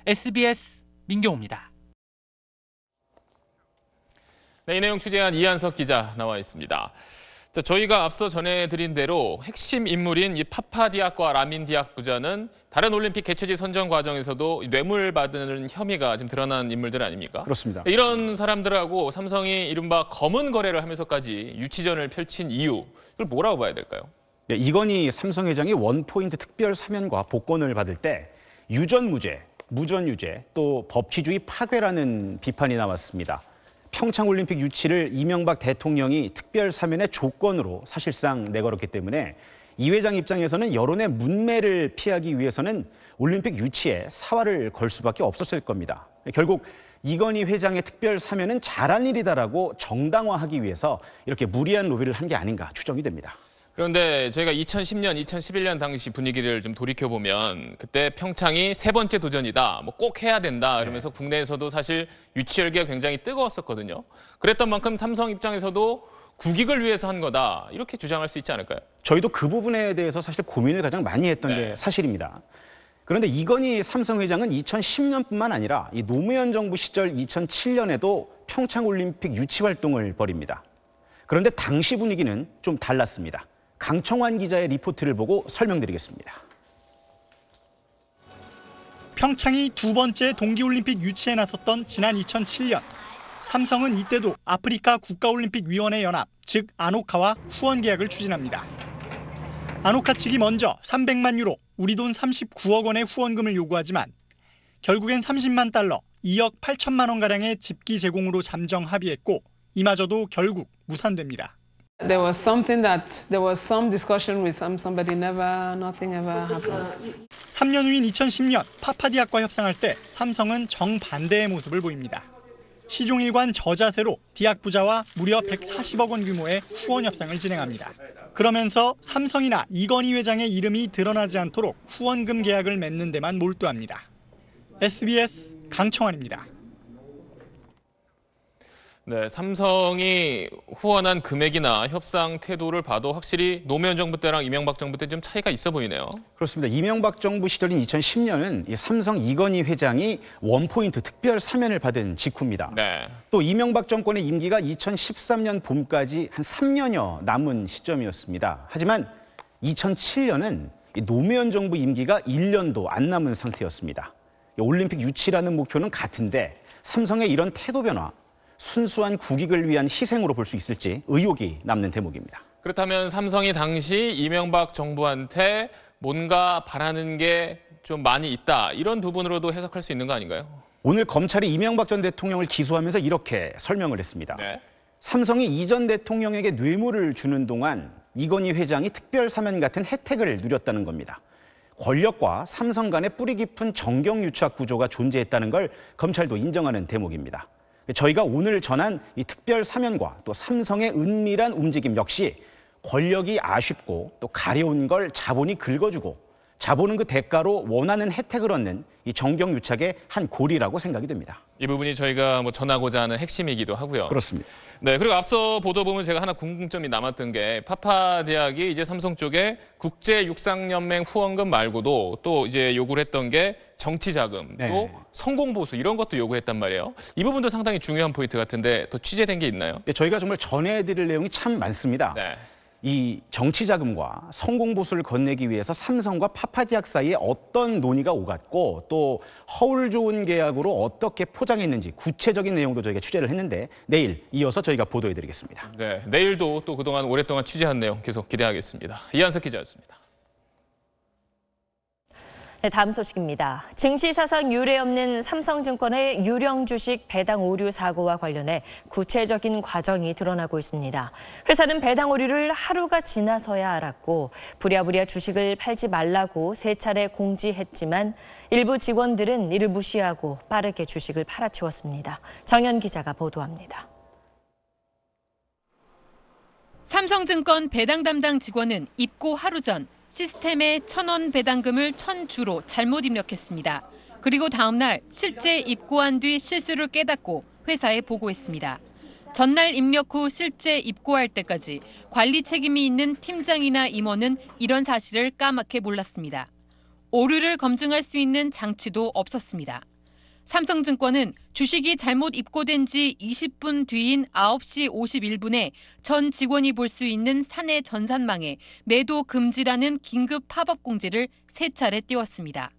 SBS 민경호입니다. 네, 이 내용 취재한 이한석 기자 나와 있습니다. 자, 저희가 앞서 전해드린 대로 핵심 인물인 이 파파디악과 라민디악 부자는 다른 올림픽 개최지 선정 과정에서도 뇌물 받는 혐의가 지금 드러난 인물들 아닙니까? 그렇습니다. 이런 사람들하고 삼성이 이른바 검은 거래를 하면서까지 유치전을 펼친 이유, 이걸 뭐라고 봐야 될까요? 네, 이건희 삼성 회장이 원포인트 특별 사면과 복권을 받을 때 유전무죄, 무전유죄, 또 법치주의 파괴라는 비판이 나왔습니다. 평창올림픽 유치를 이명박 대통령이 특별 사면의 조건으로 사실상 내걸었기 때문에 이 회장 입장에서는 여론의 문매를 피하기 위해서는 올림픽 유치에 사활을 걸 수밖에 없었을 겁니다. 결국 이건희 회장의 특별 사면은 잘한 일이다라고 정당화하기 위해서 이렇게 무리한 로비를 한 게 아닌가 추정이 됩니다. 그런데 저희가 2010년, 2011년 당시 분위기를 좀 돌이켜보면 그때 평창이 세 번째 도전이다, 뭐 꼭 해야 된다 이러면서 국내에서도 사실 유치 열기가 굉장히 뜨거웠었거든요. 그랬던 만큼 삼성 입장에서도 국익을 위해서 한 거다, 이렇게 주장할 수 있지 않을까요? 저희도 그 부분에 대해서 사실 고민을 가장 많이 했던 게 사실입니다. 그런데 이건희 삼성 회장은 2010년뿐만 아니라 이 노무현 정부 시절 2007년에도 평창올림픽 유치 활동을 벌입니다. 그런데 당시 분위기는 좀 달랐습니다. 강청환 기자의 리포트를 보고 설명드리겠습니다. 평창이 두 번째 동계올림픽 유치에 나섰던 지난 2007년. 삼성은 이때도 아프리카 국가올림픽위원회 연합, 즉 아노카와 후원 계약을 추진합니다. 아노카 측이 먼저 300만 유로, 우리 돈 39억 원의 후원금을 요구하지만 결국엔 30만 달러, 2억 8천만 원가량의 집기 제공으로 잠정 합의했고 이마저도 결국 무산됩니다. There was some discussion with somebody, nothing ever happened. 3년 후인 2010년 파파디악과 협상할 때 삼성은 정반대의 모습을 보입니다. 시종일관 저자세로 디악 부자와 무려 140억 원 규모의 후원 협상을 진행합니다. 그러면서 삼성이나 이건희 회장의 이름이 드러나지 않도록 후원금 계약을 맺는 데만 몰두합니다. SBS 강청환입니다. 네, 삼성이 후원한 금액이나 협상 태도를 봐도 확실히 노무현 정부 때랑 이명박 정부 때 좀 차이가 있어 보이네요. 그렇습니다. 이명박 정부 시절인 2010년은 이 삼성 이건희 회장이 원포인트 특별 사면을 받은 직후입니다. 네. 또 이명박 정권의 임기가 2013년 봄까지 한 3년여 남은 시점이었습니다. 하지만 2007년은 노무현 정부 임기가 1년도 안 남은 상태였습니다. 올림픽 유치라는 목표는 같은데 삼성의 이런 태도 변화, 순수한 국익을 위한 희생으로 볼 수 있을지 의혹이 남는 대목입니다. 그렇다면 삼성이 당시 이명박 정부한테 뭔가 바라는 게 좀 많이 있다, 이런 부분으로도 해석할 수 있는 거 아닌가요? 오늘 검찰이 이명박 전 대통령을 기소하면서 이렇게 설명을 했습니다. 네. 삼성이 이 전 대통령에게 뇌물을 주는 동안 이건희 회장이 특별 사면 같은 혜택을 누렸다는 겁니다. 권력과 삼성 간의 뿌리 깊은 정경유착 구조가 존재했다는 걸 검찰도 인정하는 대목입니다. 저희가 오늘 전한 이 특별 사면과 또 삼성의 은밀한 움직임 역시 권력이 아쉽고 또 가려운 걸 자본이 긁어주고 자본은 그 대가로 원하는 혜택을 얻는 이 정경유착의 한 고리라고 생각이 됩니다. 이 부분이 저희가 전하고자 하는 핵심이기도 하고요. 그렇습니다. 네, 그리고 앞서 보도 보면 제가 하나 궁금점이 남았던 게 파파대학이 이제 삼성 쪽에 국제육상연맹 후원금 말고도 또 이제 요구를 했던 게 정치자금, 또 네. 성공보수 이런 것도 요구했단 말이에요. 이 부분도 상당히 중요한 포인트 같은데 더 취재된 게 있나요? 저희가 정말 전해드릴 내용이 참 많습니다. 네. 이 정치자금과 성공보수를 건네기 위해서 삼성과 파파디악 사이에 어떤 논의가 오갔고 또 허울 좋은 계약으로 어떻게 포장했는지 구체적인 내용도 저희가 취재를 했는데 내일 이어서 저희가 보도해드리겠습니다. 네, 내일도 또 그동안 오랫동안 취재한 내용 계속 기대하겠습니다. 이한석 기자였습니다. 네, 다음 소식입니다. 증시 사상 유례 없는 삼성증권의 유령 주식 배당 오류 사고와 관련해 구체적인 과정이 드러나고 있습니다. 회사는 배당 오류를 하루가 지나서야 알았고 부랴부랴 주식을 팔지 말라고 3차례 공지했지만 일부 직원들은 이를 무시하고 빠르게 주식을 팔아치웠습니다. 정연 기자가 보도합니다. 삼성증권 배당 담당 직원은 입고 하루 전 시스템에 1,000원 배당금을 1,000주로 잘못 입력했습니다. 그리고 다음 날 실제 입고한 뒤 실수를 깨닫고 회사에 보고했습니다. 전날 입력 후 실제 입고할 때까지 관리 책임이 있는 팀장이나 임원은 이런 사실을 까맣게 몰랐습니다. 오류를 검증할 수 있는 장치도 없었습니다. 삼성증권은 주식이 잘못 입고된 지 20분 뒤인 9시 51분에 전 직원이 볼 수 있는 사내 전산망에 매도 금지라는 긴급 팝업 공지를 3차례 띄웠습니다.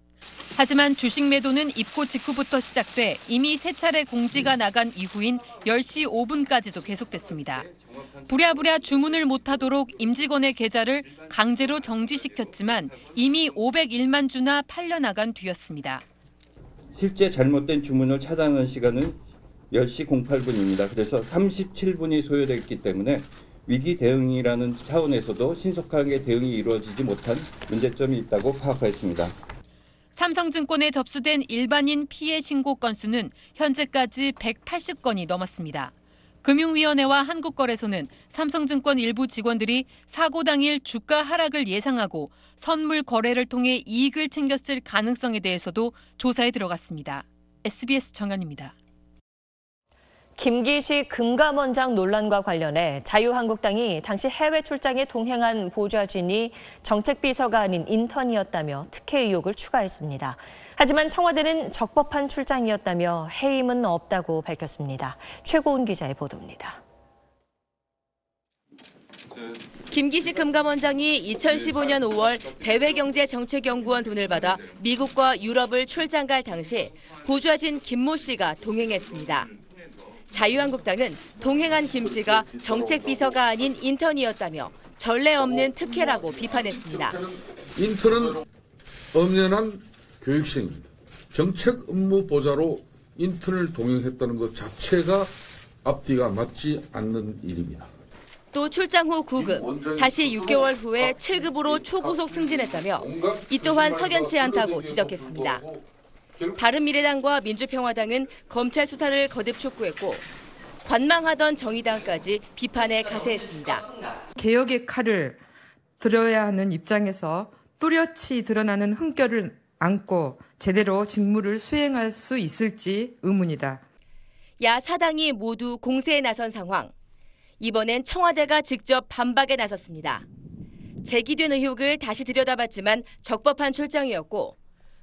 하지만 주식 매도는 입고 직후부터 시작돼 이미 3차례 공지가 나간 이후인 10시 5분까지도 계속됐습니다. 부랴부랴 주문을 못하도록 임직원의 계좌를 강제로 정지시켰지만 이미 501만 주나 팔려나간 뒤였습니다. 실제 잘못된 주문을 차단하는 시간은 10시 08분입니다. 그래서 37분이 소요됐기 때문에 위기 대응이라는 차원에서도 신속하게 대응이 이루어지지 못한 문제점이 있다고 파악하였습니다. 삼성증권에 접수된 일반인 피해 신고 건수는 현재까지 180건이 넘었습니다. 금융위원회와 한국거래소는 삼성증권 일부 직원들이 사고 당일 주가 하락을 예상하고 선물 거래를 통해 이익을 챙겼을 가능성에 대해서도 조사에 들어갔습니다. SBS 정연입니다. 김기식 금감원장 논란과 관련해 자유한국당이 당시 해외 출장에 동행한 보좌진이 정책비서가 아닌 인턴이었다며 특혜 의혹을 추가했습니다. 하지만 청와대는 적법한 출장이었다며 해임은 없다고 밝혔습니다. 최고은 기자의 보도입니다. 김기식 금감원장이 2015년 5월 대외경제정책연구원 돈을 받아 미국과 유럽을 출장 갈 당시 보좌진 김모 씨가 동행했습니다. 자유한국당은 동행한 김 씨가 정책비서가 아닌 인턴이었다며 전례 없는 특혜라고 비판했습니다. 인턴은 엄연한 교육생입니다. 정책 업무 보좌로 인턴을 동행했다는 것 자체가 앞뒤가 맞지 않는 일입니다. 또 출장 후 9급, 다시 6개월 후에 7급으로 초구속 승진했다며 이 또한 석연치 않다고 지적했습니다. 바른미래당과 민주평화당은 검찰 수사를 거듭 촉구했고 관망하던 정의당까지 비판에 가세했습니다. 개혁의 칼을 들어야 하는 입장에서 뚜렷이 드러나는 흠결을 안고 제대로 직무를 수행할 수 있을지 의문이다. 야 4당이 모두 공세에 나선 상황. 이번엔 청와대가 직접 반박에 나섰습니다. 제기된 의혹을 다시 들여다봤지만 적법한 출장이었고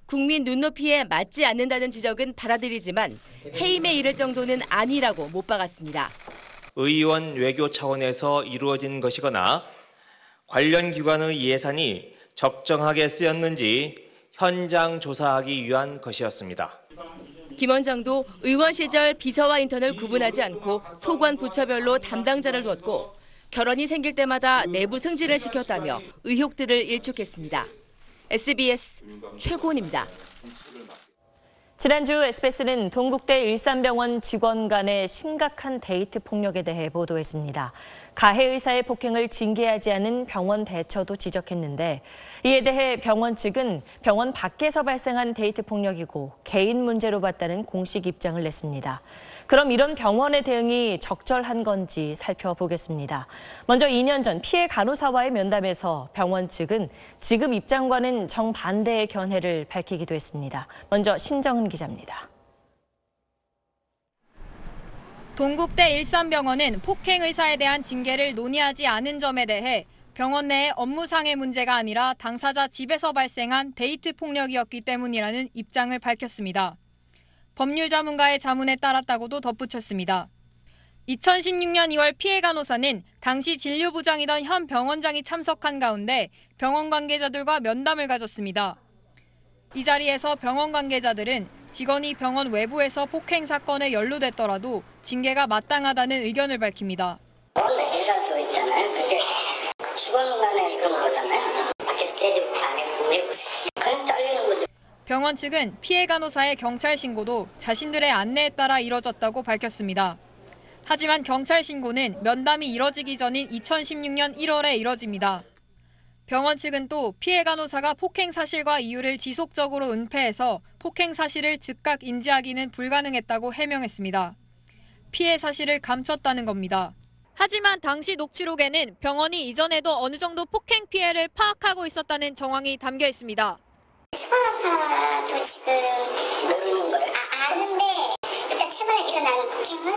국민 눈높이에 맞지 않는다는 지적은 받아들이지만 해임에 이를 정도는 아니라고 못 박았습니다. 의원 외교 차원에서 이루어진 것이거나 관련 기관의 예산이 적정하게 쓰였는지 현장 조사하기 위한 것이었습니다. 김 원장도 의원 시절 비서와 인턴을 구분하지 않고 소관 부처별로 담당자를 뒀고 결혼이 생길 때마다 내부 승진을 시켰다며 의혹들을 일축했습니다. SBS 최고은입니다. 지난주 SBS는 동국대 일산병원 직원 간의 심각한 데이트 폭력에 대해 보도했습니다. 가해 의사의 폭행을 징계하지 않은 병원 대처도 지적했는데 이에 대해 병원 측은 병원 밖에서 발생한 데이트 폭력이고 개인 문제로 봤다는 공식 입장을 냈습니다. 그럼 이런 병원의 대응이 적절한 건지 살펴보겠습니다. 먼저 2년 전 피해 간호사와의 면담에서 병원 측은 지금 입장과는 정반대의 견해를 밝히기도 했습니다. 먼저 신정은 기자입니다. 동국대 일산병원은 폭행 의사에 대한 징계를 논의하지 않은 점에 대해 병원 내의 업무상의 문제가 아니라 당사자 집에서 발생한 데이트 폭력이었기 때문이라는 입장을 밝혔습니다. 법률 자문가의 자문에 따랐다고도 덧붙였습니다. 2016년 2월 피해 간호사는 당시 진료부장이던 현 병원장이 참석한 가운데 병원 관계자들과 면담을 가졌습니다. 이 자리에서 병원 관계자들은 직원이 병원 외부에서 폭행 사건에 연루됐더라도 징계가 마땅하다는 의견을 밝힙니다. 원래 해산소 있잖아요. 근데 직원 간에 그런 거잖아요. 밖에서 때리고 안에서 내보세요. 그냥 잘리는 거죠. 병원 측은 피해 간호사의 경찰 신고도 자신들의 안내에 따라 이뤄졌다고 밝혔습니다. 하지만 경찰 신고는 면담이 이뤄지기 전인 2016년 1월에 이뤄집니다. 병원 측은 또 피해 간호사가 폭행 사실과 이유를 지속적으로 은폐해서 폭행 사실을 즉각 인지하기는 불가능했다고 해명했습니다. 피해 사실을 감췄다는 겁니다. 하지만 당시 녹취록에는 병원이 이전에도 어느 정도 폭행 피해를 파악하고 있었다는 정황이 담겨 있습니다. 수방사도 지금 모르는 거예요. 아는데 일단 최근에 일어난 폭행은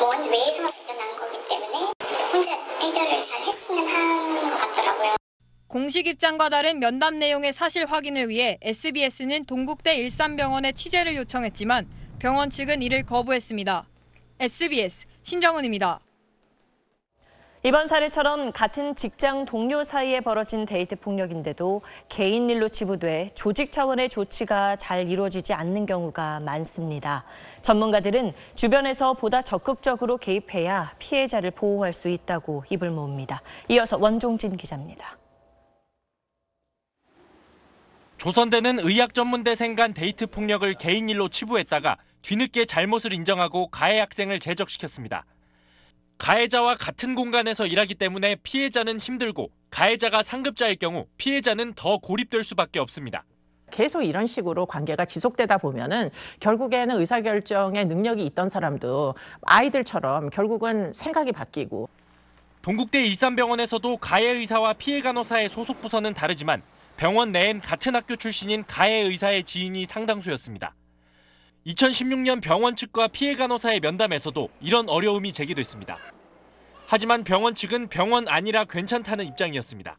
원 외에서 일어난 거기 때문에 이제 혼자 해결을 잘 했으면 하는 것 같더라고요. 공식 입장과 다른 면담 내용의 사실 확인을 위해 SBS는 동국대 일산병원에 취재를 요청했지만 병원 측은 이를 거부했습니다. SBS 신정은입니다. 이번 사례처럼 같은 직장 동료 사이에 벌어진 데이트 폭력인데도 개인 일로 치부돼 조직 차원의 조치가 잘 이루어지지 않는 경우가 많습니다. 전문가들은 주변에서 보다 적극적으로 개입해야 피해자를 보호할 수 있다고 입을 모읍니다. 이어서 원종진 기자입니다. 조선대는 의학전문대생 간 데이트 폭력을 개인 일로 치부했다가 뒤늦게 잘못을 인정하고 가해 학생을 제적시켰습니다. 가해자와 같은 공간에서 일하기 때문에 피해자는 힘들고 가해자가 상급자일 경우 피해자는 더 고립될 수밖에 없습니다. 계속 이런 식으로 관계가 지속되다 보면은 결국에는 의사결정의 능력이 있던 사람도 아이들처럼 결국은 생각이 바뀌고. 동국대 일산병원에서도 가해 의사와 피해 간호사의 소속 부서는 다르지만 병원 내엔 같은 학교 출신인 가해 의사의 지인이 상당수였습니다. 2016년 병원 측과 피해 간호사의 면담에서도 이런 어려움이 제기됐습니다. 하지만 병원 측은 병원 아니라 괜찮다는 입장이었습니다.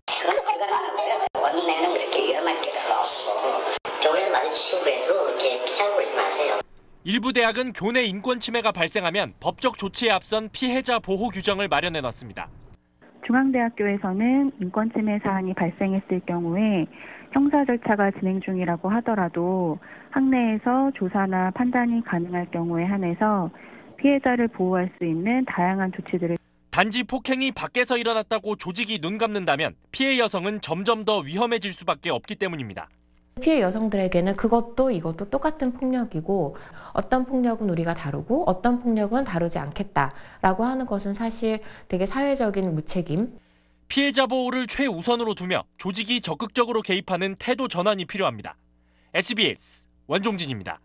그건 불가능하고요. 원내는 그렇게 위험할 게 별로 없고 병원에서 마주치시고 그래도 이렇게 피하고 있지 마세요. 일부 대학은 교내 인권 침해가 발생하면 법적 조치에 앞선 피해자 보호 규정을 마련해놨습니다. 중앙대학교에서는 인권침해 사안이 발생했을 경우에 형사 절차가 진행 중이라고 하더라도 학내에서 조사나 판단이 가능할 경우에 한해서 피해자를 보호할 수 있는 다양한 조치들을. 단지 폭행이 밖에서 일어났다고 조직이 눈 감는다면 피해 여성은 점점 더 위험해질 수밖에 없기 때문입니다. 피해 여성들에게는 그것도 이것도 똑같은 폭력이고 어떤 폭력은 우리가 다루고 어떤 폭력은 다루지 않겠다라고 하는 것은 사실 되게 사회적인 무책임. 피해자 보호를 최우선으로 두며 조직이 적극적으로 개입하는 태도 전환이 필요합니다. SBS 원종진입니다.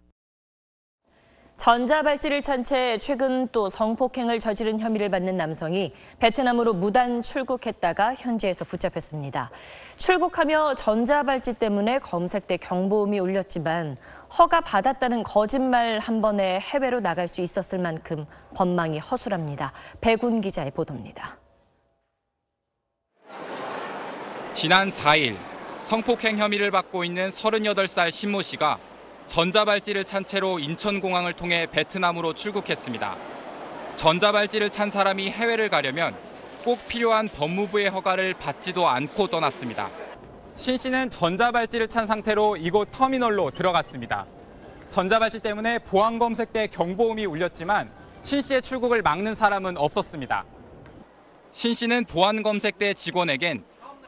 전자발찌를 찬 채 최근 또 성폭행을 저지른 혐의를 받는 남성이 베트남으로 무단 출국했다가 현지에서 붙잡혔습니다. 출국하며 전자발찌 때문에 검색대 경보음이 울렸지만 허가받았다는 거짓말 한 번에 해외로 나갈 수 있었을 만큼 법망이 허술합니다. 배군 기자의 보도입니다. 지난 4일 성폭행 혐의를 받고 있는 38살 신모 씨가 전자발찌를 찬 채로 인천공항을 통해 베트남으로 출국했습니다. 전자발찌를 찬 사람이 해외를 가려면 꼭 필요한 법무부의 허가를 받지도 않고 떠났습니다. 신 씨는 전자발찌를 찬 상태로 이곳 터미널로 들어갔습니다. 전자발찌 때문에 보안 검색대 경보음이 울렸지만 신 씨의 출국을 막는 사람은 없었습니다. 신 씨는 보안 검색대 직원에겐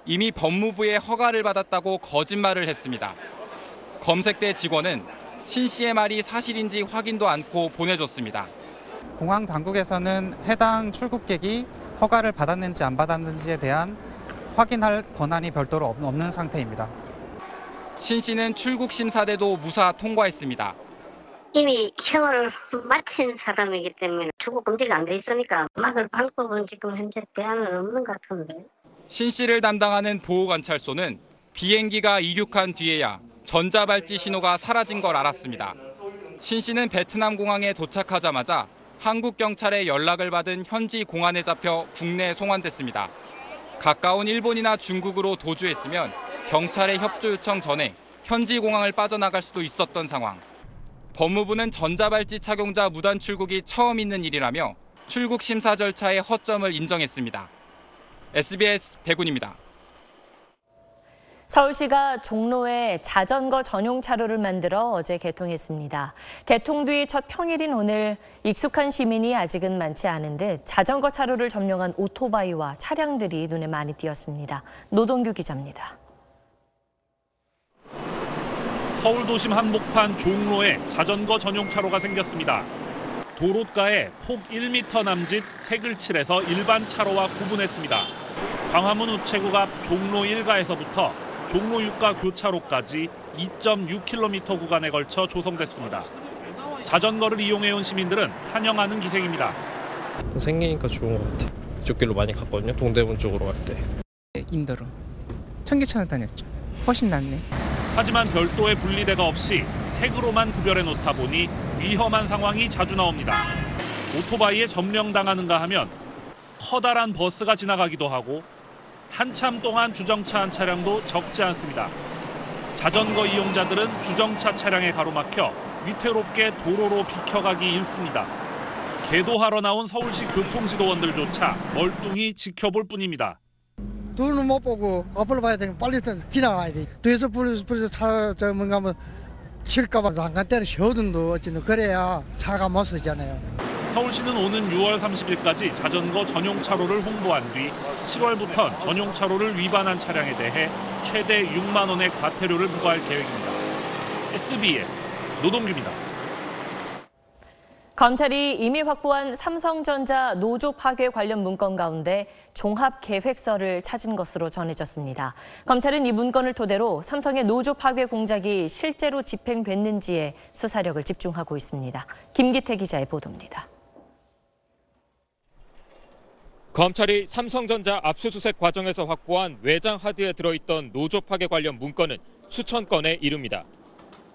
이미 법무부의 허가를 받았다고 거짓말을 했습니다. 검색대 직원은 신 씨의 말이 사실인지 확인도 않고 보내줬습니다. 공항 당국에서는 해당 출국객이 허가를 받았는지 안 받았는지에 대한 확인할 권한이 별도로 없는 상태입니다. 신 씨는 출국 심사대도 무사 통과했습니다. 이미 형을 마친 사람이기 때문에 출국 금지가 안 돼 있으니까 막을 방법은 지금 현재 대안은 없는 것 같은데. 신 씨를 담당하는 보호관찰소는 비행기가 이륙한 뒤에야 전자발찌 신호가 사라진 걸 알았습니다. 신 씨는 베트남 공항에 도착하자마자 한국 경찰의 연락을 받은 현지 공안에 잡혀 국내에 송환됐습니다. 가까운 일본이나 중국으로 도주했으면 경찰의 협조 요청 전에 현지 공항을 빠져나갈 수도 있었던 상황. 법무부는 전자발찌 착용자 무단 출국이 처음 있는 일이라며 출국 심사 절차의 허점을 인정했습니다. SBS 배군입니다. 서울시가 종로에 자전거 전용 차로를 만들어 어제 개통했습니다. 개통 뒤 첫 평일인 오늘 익숙한 시민이 아직은 많지 않은데 자전거 차로를 점령한 오토바이와 차량들이 눈에 많이 띄었습니다. 노동규 기자입니다. 서울 도심 한복판 종로에 자전거 전용 차로가 생겼습니다. 도로가에 폭 1m 남짓 색을 칠해서 일반 차로와 구분했습니다. 광화문 우체국 앞 종로 1가에서부터 종로 6가 교차로까지 2.6km 구간에 걸쳐 조성됐습니다. 자전거를 이용해온 시민들은 환영하는 기색입니다. 생기니까 좋은 것 같아. 이쪽 길로 많이 갔거든요. 동대문 쪽으로 갈 때. 힘들어. 청계천을 다녔죠. 훨씬 낫네. 하지만 별도의 분리대가 없이 색으로만 구별해 놓다 보니 위험한 상황이 자주 나옵니다. 오토바이에 점령당하는가 하면 커다란 버스가 지나가기도 하고 한참 동안 주정차한 차량도 적지 않습니다. 자전거 이용자들은 주정차 차량에 가로막혀 위태롭게 도로로 비켜가기 일쑤입니다. 계도하러 나온 서울시 교통지도원들조차 멀뚱히 지켜볼 뿐입니다. 눈을 못 보고 앞을 봐야 되니까 빨리 지나가야 돼. 뒤에서 불에서 차 뭔가 하면 칠까봐 난간대를 휘어든도 어찌든 그래야 차가 못 서잖아요. 서울시는 오는 6월 30일까지 자전거 전용 차로를 홍보한 뒤 7월부터 전용 차로를 위반한 차량에 대해 최대 6만 원의 과태료를 부과할 계획입니다. SBS 노동규입니다. 검찰이 이미 확보한 삼성전자 노조 파괴 관련 문건 가운데 종합계획서를 찾은 것으로 전해졌습니다. 검찰은 이 문건을 토대로 삼성의 노조 파괴 공작이 실제로 집행됐는지에 수사력을 집중하고 있습니다. 김기태 기자의 보도입니다. 검찰이 삼성전자 압수수색 과정에서 확보한 외장 하드에 들어있던 노조 파괴 관련 문건은 수천 건에 이릅니다.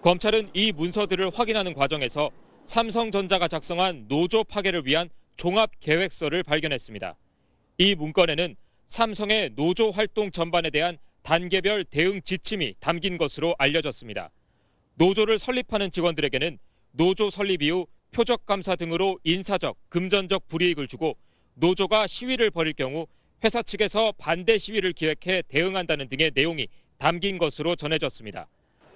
검찰은 이 문서들을 확인하는 과정에서 삼성전자가 작성한 노조 파괴를 위한 종합계획서를 발견했습니다. 이 문건에는 삼성의 노조 활동 전반에 대한 단계별 대응 지침이 담긴 것으로 알려졌습니다. 노조를 설립하는 직원들에게는 노조 설립 이후 표적감사 등으로 인사적, 금전적 불이익을 주고 노조가 시위를 벌일 경우 회사 측에서 반대 시위를 기획해 대응한다는 등의 내용이 담긴 것으로 전해졌습니다.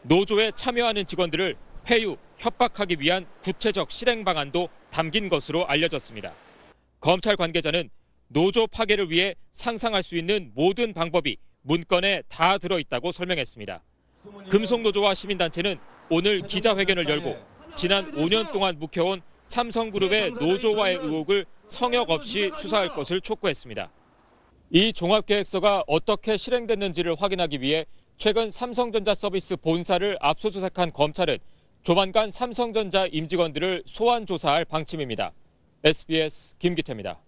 노조에 참여하는 직원들을 회유, 협박하기 위한 구체적 실행 방안도 담긴 것으로 알려졌습니다. 검찰 관계자는 노조 파괴를 위해 상상할 수 있는 모든 방법이 문건에 다 들어있다고 설명했습니다. 금속노조와 시민단체는 오늘 기자회견을 열고 지난 5년 동안 묵혀온 삼성그룹의 노조와의 의혹을 성역 없이 수사할 것을 촉구했습니다. 이 종합계획서가 어떻게 실행됐는지를 확인하기 위해 최근 삼성전자 서비스 본사를 압수수색한 검찰은 조만간 삼성전자 임직원들을 소환 조사할 방침입니다. SBS 김기태입니다.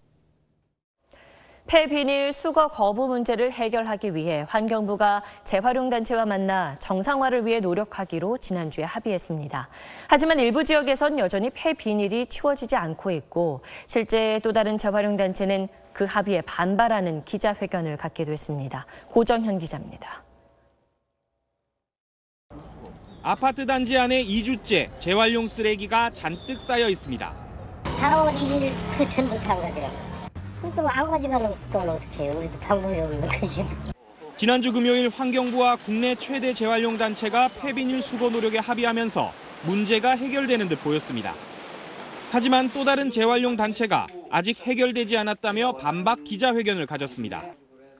폐비닐 수거 거부 문제를 해결하기 위해 환경부가 재활용단체와 만나 정상화를 위해 노력하기로 지난주에 합의했습니다. 하지만 일부 지역에선 여전히 폐비닐이 치워지지 않고 있고 실제 또 다른 재활용단체는 그 합의에 반발하는 기자회견을 갖기도 했습니다. 고정현 기자입니다. 아파트 단지 안에 2주째 재활용 쓰레기가 잔뜩 쌓여 있습니다. 4월 1일 그 전부터 한 거죠. 또 안 가져가는 건 어떻게 해요? 우리도 방법이 없는 거지. 지난주 금요일 환경부와 국내 최대 재활용 단체가 폐비닐 수거 노력에 합의하면서 문제가 해결되는 듯 보였습니다. 하지만 또 다른 재활용 단체가 아직 해결되지 않았다며 반박 기자회견을 가졌습니다.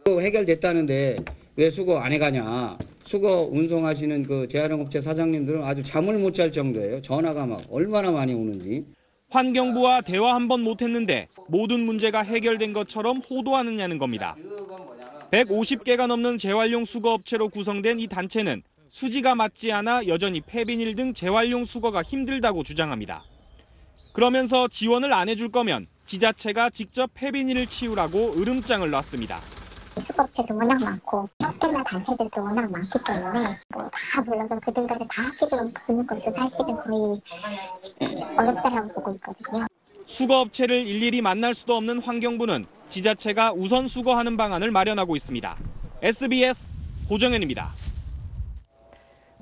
해결됐다는데 왜 수거 안 해가냐. 수거 운송하시는 그 재활용업체 사장님들은 아주 잠을 못 잘 정도예요. 전화가 막 얼마나 많이 오는지. 환경부와 대화 한 번 못했는데 모든 문제가 해결된 것처럼 호도하느냐는 겁니다. 150개가 넘는 재활용 수거업체로 구성된 이 단체는 수지가 맞지 않아 여전히 폐비닐 등 재활용 수거가 힘들다고 주장합니다. 그러면서 지원을 안 해줄 거면 지자체가 직접 폐비닐을 치우라고 으름장을 놨습니다. 수거업체도 워낙 많고 협회나 단체들도 워낙 많기 때문에 다 불러서 그들까지 다 하기로 보는 것도 사실은 거의 어렵다라고 보고 있거든요. 수거업체를 일일이 만날 수도 없는 환경부는 지자체가 우선 수거하는 방안을 마련하고 있습니다. SBS 고정현입니다.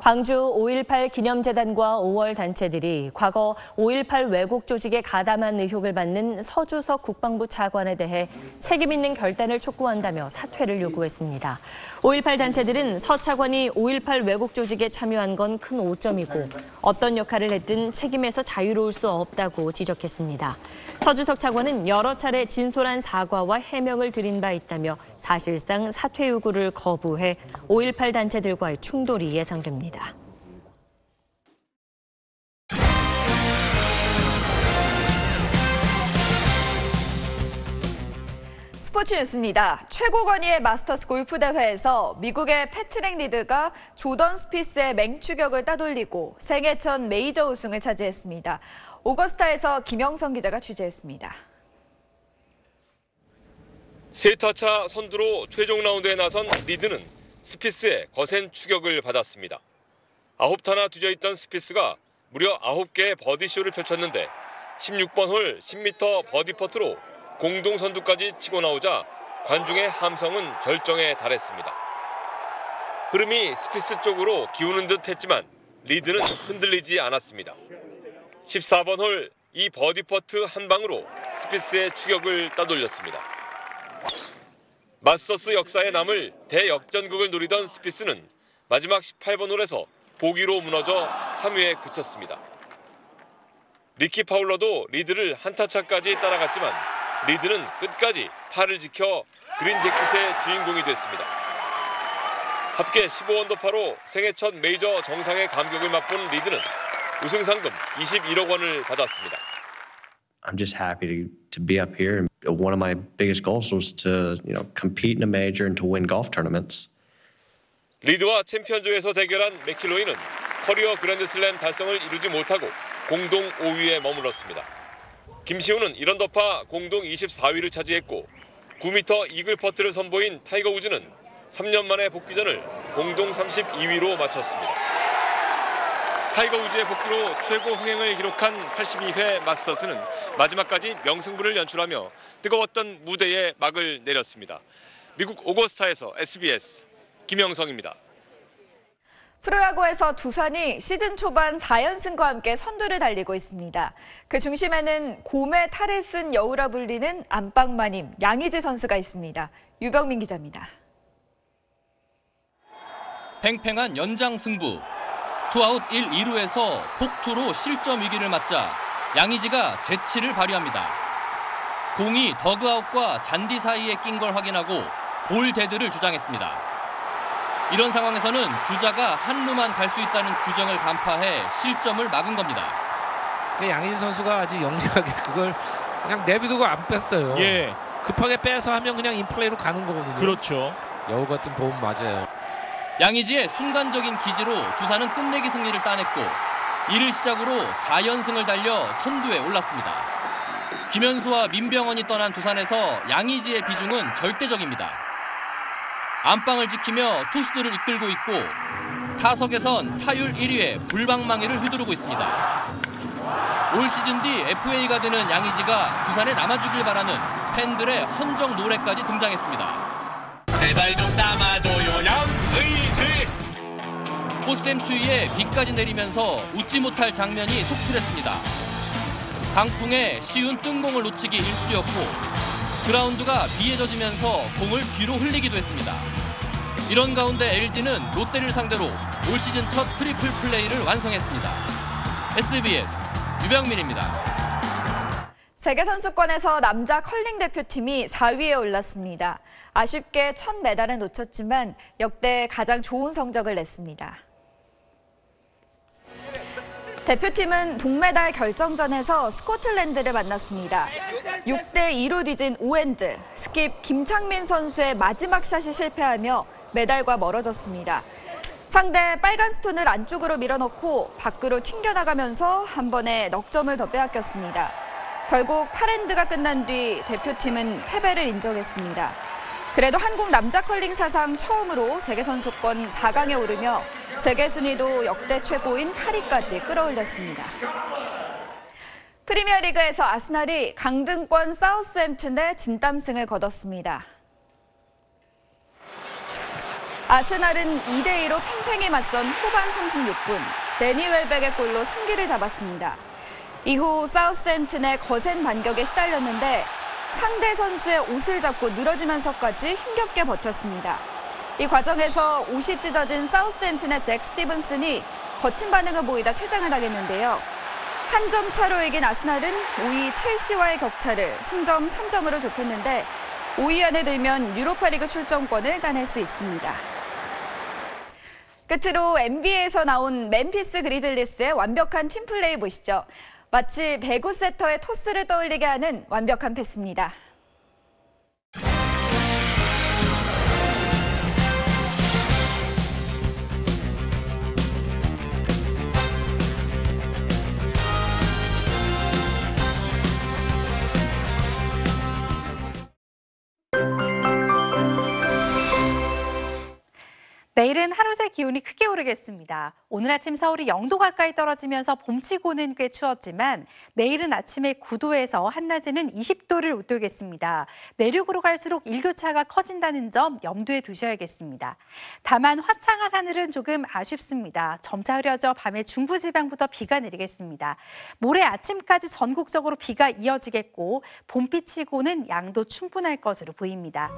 광주 5.18 기념재단과 5월 단체들이 과거 5.18 왜곡 조직에 가담한 의혹을 받는 서주석 국방부 차관에 대해 책임 있는 결단을 촉구한다며 사퇴를 요구했습니다. 5.18 단체들은 서 차관이 5.18 왜곡 조직에 참여한 건 큰 오점이고 어떤 역할을 했든 책임에서 자유로울 수 없다고 지적했습니다. 서주석 차관은 여러 차례 진솔한 사과와 해명을 드린 바 있다며 사실상 사퇴 요구를 거부해 5.18 단체들과의 충돌이 예상됩니다. 스포츠 뉴스입니다. 최고 권위의 마스터스 골프 대회에서 미국의 패트릭 리드가 조던 스피스의 맹추격을 따돌리고 생애 첫 메이저 우승을 차지했습니다. 오거스타에서 김영선 기자가 취재했습니다. 세 타차 선두로 최종 라운드에 나선 리드는 스피스의 거센 추격을 받았습니다. 9타나 뒤져있던 스피스가 무려 9개의 버디쇼를 펼쳤는데 16번 홀 10m 버디 퍼트로 공동 선두까지 치고 나오자 관중의 함성은 절정에 달했습니다. 흐름이 스피스 쪽으로 기우는 듯 했지만 리드는 흔들리지 않았습니다. 14번 홀 이 버디 퍼트 한 방으로 스피스의 추격을 따돌렸습니다. 마스터스 역사에 남을 대역전극을 노리던 스피스는 마지막 18번 홀에서 보기로 무너져 3위에 그쳤습니다. 리키 파울러도 리드를 한타차까지 따라갔지만 리드는 끝까지 파를 지켜 그린 재킷의 주인공이 됐습니다. 합계 15언더파로 생애 첫 메이저 정상의 감격을 맛본 리드는 우승 상금 21억 원을 받았습니다. I'm just happy to be up here. One of my biggest goals was to, compete in a major and to win golf tournaments. 리드와 챔피언조에서 대결한 맥킬로이는 커리어 그랜드슬램 달성을 이루지 못하고 공동 5위에 머물렀습니다. 김시우는 1언더파 공동 24위를 차지했고 9m 이글 퍼트를 선보인 타이거 우즈는 3년 만에 복귀전을 공동 32위로 마쳤습니다. 타이거 우즈의 복귀로 최고 흥행을 기록한 82회 마스터스는 마지막까지 명승부를 연출하며 뜨거웠던 무대에 막을 내렸습니다. 미국 오거스타에서 SBS 김영성입니다. 프로야구에서 두산이 시즌 초반 4연승과 함께 선두를 달리고 있습니다. 그 중심에는 곰의 탈을 쓴 여우라 불리는 안방마님 양의지 선수가 있습니다. 유병민 기자입니다. 팽팽한 연장 승부. 투아웃 1, 2루에서 폭투로 실점 위기를 맞자 양의지가 재치를 발휘합니다. 공이 더그아웃과 잔디 사이에 낀 걸 확인하고 볼 데드를 주장했습니다. 이런 상황에서는 주자가 한 루만 갈 수 있다는 규정을 간파해 실점을 막은 겁니다. 양의지 선수가 아주 영리하게 그걸 그냥 내비두고 안 뺐어요. 예. 급하게 빼서 하면 그냥 인플레이로 가는 거거든요. 그렇죠. 여우 같은 보험 맞아요. 양의지의 순간적인 기지로 두산은 끝내기 승리를 따냈고 이를 시작으로 4연승을 달려 선두에 올랐습니다. 김현수와 민병헌이 떠난 두산에서 양의지의 비중은 절대적입니다. 안방을 지키며 투수들을 이끌고 있고 타석에선 타율 1위에 불방망이를 휘두르고 있습니다. 올 시즌 뒤 FA가 되는 양의지가 두산에 남아주길 바라는 팬들의 헌정 노래까지 등장했습니다. 제발 좀 담아줘요 양의지. 꽃샘 추위에 비까지 내리면서 웃지 못할 장면이 속출했습니다. 강풍에 쉬운 뜬공을 놓치기 일쑤였고 그라운드가 비에 젖으면서 공을 뒤로 흘리기도 했습니다. 이런 가운데 LG는 롯데를 상대로 올 시즌 첫 트리플 플레이를 완성했습니다. SBS 유병민입니다. 세계선수권에서 남자 컬링 대표팀이 4위에 올랐습니다. 아쉽게 첫 메달은 놓쳤지만 역대 가장 좋은 성적을 냈습니다. 대표팀은 동메달 결정전에서 스코틀랜드를 만났습니다. 6대2로 뒤진 오엔드, 스킵 김창민 선수의 마지막 샷이 실패하며 메달과 멀어졌습니다. 상대 빨간 스톤을 안쪽으로 밀어넣고 밖으로 튕겨나가면서 한 번에 넉 점을 더 빼앗겼습니다. 결국 8엔드가 끝난 뒤 대표팀은 패배를 인정했습니다. 그래도 한국 남자 컬링 사상 처음으로 세계선수권 4강에 오르며 세계 순위도 역대 최고인 8위까지 끌어올렸습니다. 프리미어리그에서 아스날이 강등권 사우스햄튼에 진땀승을 거뒀습니다. 아스날은 2대2로 팽팽히 맞선 후반 36분, 데니 웰백의 골로 승기를 잡았습니다. 이후 사우스햄튼의 거센 반격에 시달렸는데 상대 선수의 옷을 잡고 늘어지면서까지 힘겹게 버텼습니다. 이 과정에서 옷이 찢어진 사우스햄튼의 잭 스티븐슨이 거친 반응을 보이다 퇴장을 하겠는데요. 한 점 차로 이긴 아스날은 5위 첼시와의 격차를 승점 3점으로 좁혔는데 5위 안에 들면 유로파리그 출전권을 따낼 수 있습니다. 끝으로 NBA에서 나온 멤피스 그리즐리스의 완벽한 팀플레이 보시죠. 마치 배구 세터의 토스를 떠올리게 하는 완벽한 패스입니다. 내일은 하루 새 기온이 크게 오르겠습니다. 오늘 아침 서울이 0도 가까이 떨어지면서 봄치고는 꽤 추웠지만 내일은 아침에 9도에서 한낮에는 20도를 웃돌겠습니다. 내륙으로 갈수록 일교차가 커진다는 점 염두에 두셔야겠습니다. 다만 화창한 하늘은 조금 아쉽습니다. 점차 흐려져 밤에 중부지방부터 비가 내리겠습니다. 모레 아침까지 전국적으로 비가 이어지겠고 봄비치고는 양도 충분할 것으로 보입니다.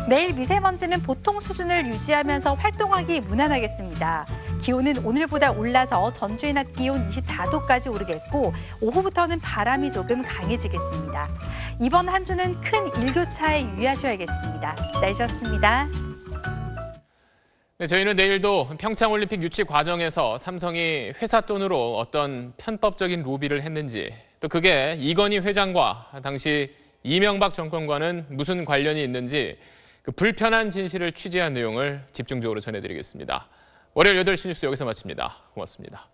내일 미세먼지는 보통 수준을 유지하면서 활동하기 무난하겠습니다. 기온은 오늘보다 올라서 전주의 낮 기온 24도까지 오르겠고 오후부터는 바람이 조금 강해지겠습니다. 이번 한 주는 큰 일교차에 유의하셔야겠습니다. 날씨였습니다. 네, 저희는 내일도 평창올림픽 유치 과정에서 삼성이 회사 돈으로 어떤 편법적인 로비를 했는지 또 그게 이건희 회장과 당시 이명박 정권과는 무슨 관련이 있는지 그 불편한 진실을 취재한 내용을 집중적으로 전해드리겠습니다. 월요일 8시 뉴스 여기서 마칩니다. 고맙습니다.